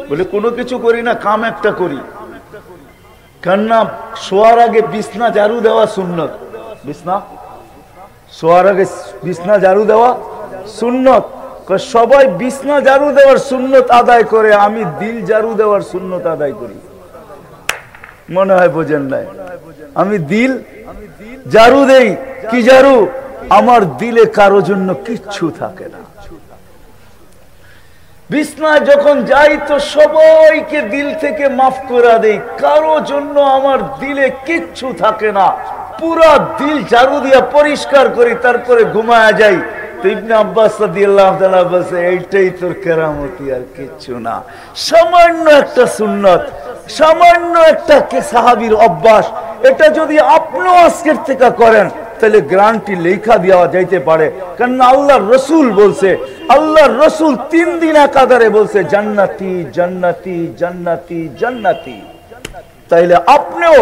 বলে, কোনো কিছু করি না, কাম একটা করি। কান্না শোয়ার আগে বিছনা ঝাড়ু দেওয়া সুন্নত। বিছনা শোয়ার আগে বিছনা ঝাড়ু দেওয়া সুন্নত। সবাই বিছনা ঝাড়ু দেওয়ার সুন্নত আদায় করে, আমি দিল ঝাড়ু দেওয়ার সুন্নত আদায় করি। মনে হয় বোঝেন নাই। আমি দিল ঝাড়ু দেই। কি ঝাড়ু? আমার দিলে কারো জন্য কিচ্ছু থাকে না। বিছনায় যখন যাই তো সবাইকে দিল থেকে মাফ করে দেই, কারো জন্য আমার দিলে কিচ্ছু থাকে না। পুরা দিল ঝাড়ু দিয়া পরিষ্কার করি, তারপরে ঘুমায়া যাই। তো ইবনে আব্বাস রাদিয়াল্লাহু তাআলা বলছে, এইটাই তোর কেরামতি, আর কিচ্ছু না। সামান্য একটা সুন্নত, সামান্য একটা সাহাবীর অভ্যাস। এটা যদি আপনিও আজকের থেকে করেন, তাহলে গ্যারান্টি লেখা দেওয়া যাইতে পারে। কারণ আল্লাহর রাসূল বলছে, আল্লাহর রাসূল 3 দিন একাধারে বলছে, জান্নাতি জান্নাতি জান্নাতি জান্নাতি। তাইলে আপনিও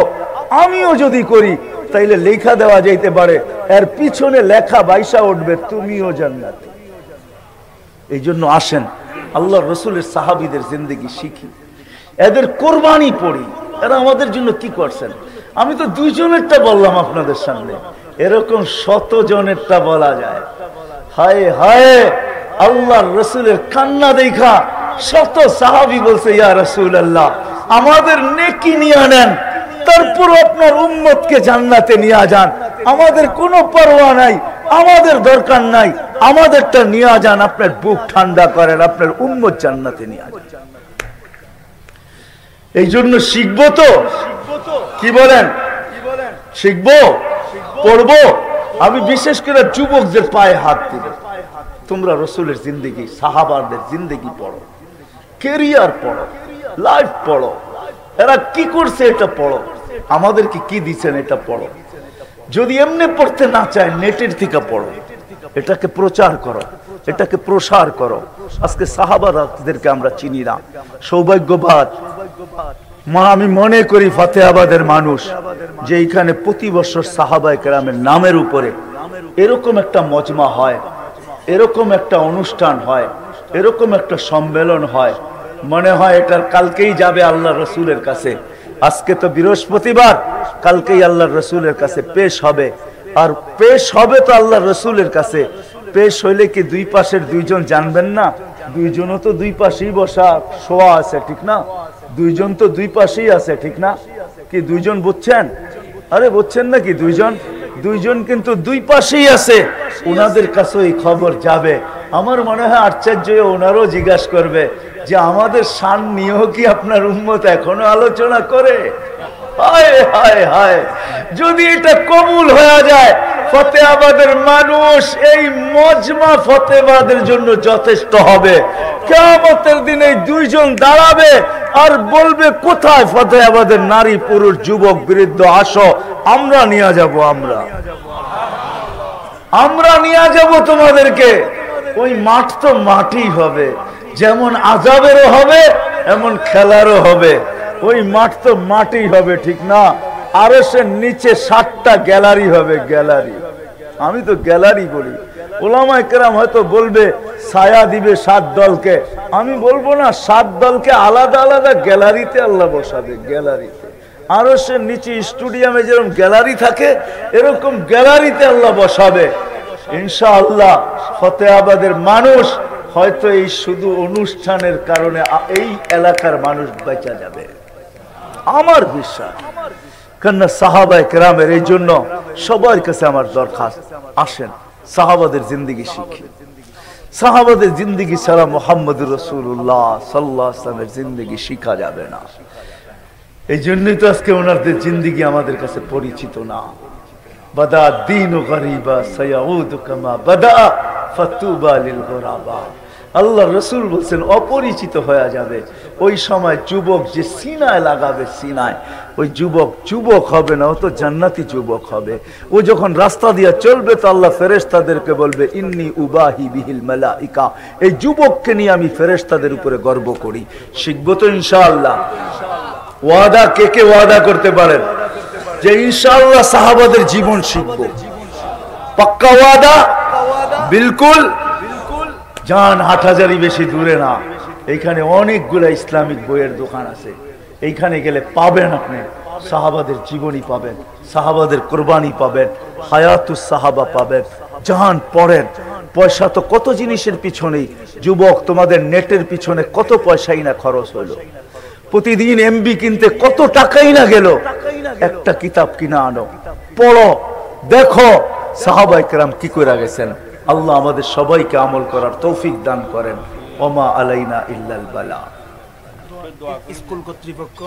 আমিও যদি করি, তাইলে লেখা দেওয়া যাইতে পারে। এর পিছনে লেখা বাইসা উঠবে, তুমিও জান্নাতি। এই জন্য আসেন আল্লাহর রাসূলের সাহাবীদের জিন্দেগি শিখি, এদের কোরবানি পড়ি। এরা আমাদের জন্য কি করছেন। আমি তো 2 জনেরটা বললাম আপনাদের সামনে, এরকম 100 জনেরটা বলা যায়। হায় হায়, আল্লাহর রাসূলের কান্না দেখা 100 সাহাবী বলছে, ইয়া রাসূলুল্লাহ, আমাদের নেকি নিয়ে নেন, তারপর আপনার উম্মতকে জান্নাতে নিয়ে যান। আমাদের কোনো পরোয়া নাই, আমাদের দরকার নাই, আমাদেরটা নিয়ে যান। আপনার বুক ঠান্ডা করেন, আপনার উম্মত জান্নাতে নিয়ে যান। এই জন্য শিখবো তো, কি বলেন? শিখবো, পড়বো। আমি বিশেষ করে যুবকদের পায়ে হাত দিব। তোমরা রাসূলের জিন্দেগি, সাহাবাদের জিন্দেগি পড়ো, ক্যারিয়ার পড়ো, লাইফ পড়ো। এরা কি করছে এটা পড়ো, আমাদেরকে কি দিচ্ছেন এটা পড়ো। যদি এমনি পড়তে না চায়, নেটের থেকে পড়ো। এটাকে প্রচার করো, এটাকে প্রসার করো। আজকে সাহাবাদেরকে আমরা চিনি না, সৌভাগ্যবাদ। আমি মনে করি ফাতেহাবাদের মানুষ যে এইখানে প্রতি বছর সাহাবায়ে কেরামের নামের উপরে এরকম একটা মজমা হয়, এরকম একটা অনুষ্ঠান হয়, এরকম একটা সম্মেলন হয়। মনে হয় এটার কালকেই যাবে আল্লাহর রাসূলের কাছে। আজকে তো বৃহস্পতিবার, কালকেই আল্লাহর রাসূলের কাছে পেশ হবে। আর পেশ হবে তো আল্লাহর রাসূলের কাছে। পেশ হইলে কি দুই পাশের দুইজন জানবেন না? দুইজনও তো দুই পাশেই বসা শোয়া আছে, ঠিক না? দুইজন তো দুই পাশেই আছে, ঠিক না? কি দুইজন বুঝছেন? আরে বুঝছেন নাকি? দুইজন কিন্তু দুই পাশেই আছে। ওনাদের কাছে এই খবর যাবে। আমার মনে হয় আশ্চর্য ওনারও জিজ্ঞাসা করবে যে আমাদের শান নিয়েও কি আপনার উম্মত এখনো আলোচনা করে? হায় হায় হায়, যদি এটা কবুল হয়ে যায়, ফতেহাবাদের মানুষ এই মজমা ফতেহাবাদের জন্য যথেষ্ট হবে। কিয়ামতের দিনে দুইজন দাঁড়াবে আর বলবে, কোথায় ফতেহাবাদের নারী পুরুষ যুবক বৃদ্ধ, আসো আমরা নিয়ে যাব, আমরা নিয়ে যাব তোমাদেরকে। ওই মাঠ তো মাঠই হবে, যেমন আযাবেরও হবে এমন খেলারও হবে। ওই মাঠ তো মাঠই হবে, ঠিক না? আরশের নিচে 7টা গ্যালারি হবে, গ্যালারি। আমি তো গ্যালারি বলি, ওলামায়ে কেরাম হয়তো বলবে ছায়া দিবে 7 দলকে। আমি বলবো না, 7 দলকে আলাদা আলাদা গ্যালারিতে আল্লাহ বসাবে, গ্যালারিতে। আরশের নিচে স্টেডিয়ামে যেরকম গ্যালারি থাকে, এরকম গ্যালারিতে আল্লাহ বসাবে ইনশাআল্লাহ। ফতেহাবাদের মানুষ হয়তো এই শুধু অনুষ্ঠানের কারণে এই এলাকার মানুষ বেঁচে যাবে, আমার বিশ্বাস। কেননা সাহাবায়ে কেরামের, এই জন্য সবার কাছে আমার দরখাস্ত, আসেন সাহাবাদের জিন্দেগি শিখি। সাহাবাদের জিন্দেগি ছাড়া মুহাম্মদুর রাসূলুল্লাহ সাল্লাল্লাহু আলাইহি ওয়াসাল্লামের জিন্দেগি শিখা যাবে না। এই জন্যই তো আজকে ওনাদের জিন্দেগি আমাদের কাছে পরিচিত না। বাদা দীনু গরিবা সায়াউদু কামা বাদা ফাতুবা লিল গুরাবা। আল্লাহ রসুল বলছেন অপরিচিত হয়ে যাবে। ওই সময় যুবক যে সিনায় লাগাবে, সিনায়, ওই যুবক হবে না, ও তো জান্নাতি যুবক হবে। ও যখন রাস্তা দিয়ে চলবে তো আল্লাহ ফেরেশতাদেরকে বলবে, ইন্নী উবাহি বিহিল মালাইকা, এই যুবককে নিয়ে আমি ফেরেশতাদের উপরে গর্ব করি। শিখবো তো ইনশাআল্লাহ। ওয়াদা কে কে ওয়াদা করতে পারেন যে ইনশাআল্লাহ সাহাবাদের জীবন শিখবো? পাক্কা ওয়াদা? বিলকুল। জান হাটহাজারি বেশি দূরে না, এইখানে অনেকগুলা ইসলামিক বইয়ের দোকান আছে। এইখানে গেলে পাবেন, আপনি সাহাবাদের জীবনী পাবেন, সাহাবাদের কোরবানি পাবেন, হায়াতুস সাহাবা পাবেন। জান পড়েন। পয়সা তো কত জিনিসের পিছনেই। যুবক, তোমাদের নেটের পিছনে কত পয়সাই না খরচ হলো। প্রতিদিন এমবি কিনতে কত টাকাই না গেল। একটা কিতাব কিনা আনো, পড়ো, দেখো সাহাবায়ে কেরাম কি করে গেছেন। আল্লাহ আমাদের সবাইকে আমল করার তৌফিক দান করেন। ওমা আলাইনা ইল্লাল বালা। স্কুল কর্তৃপক্ষ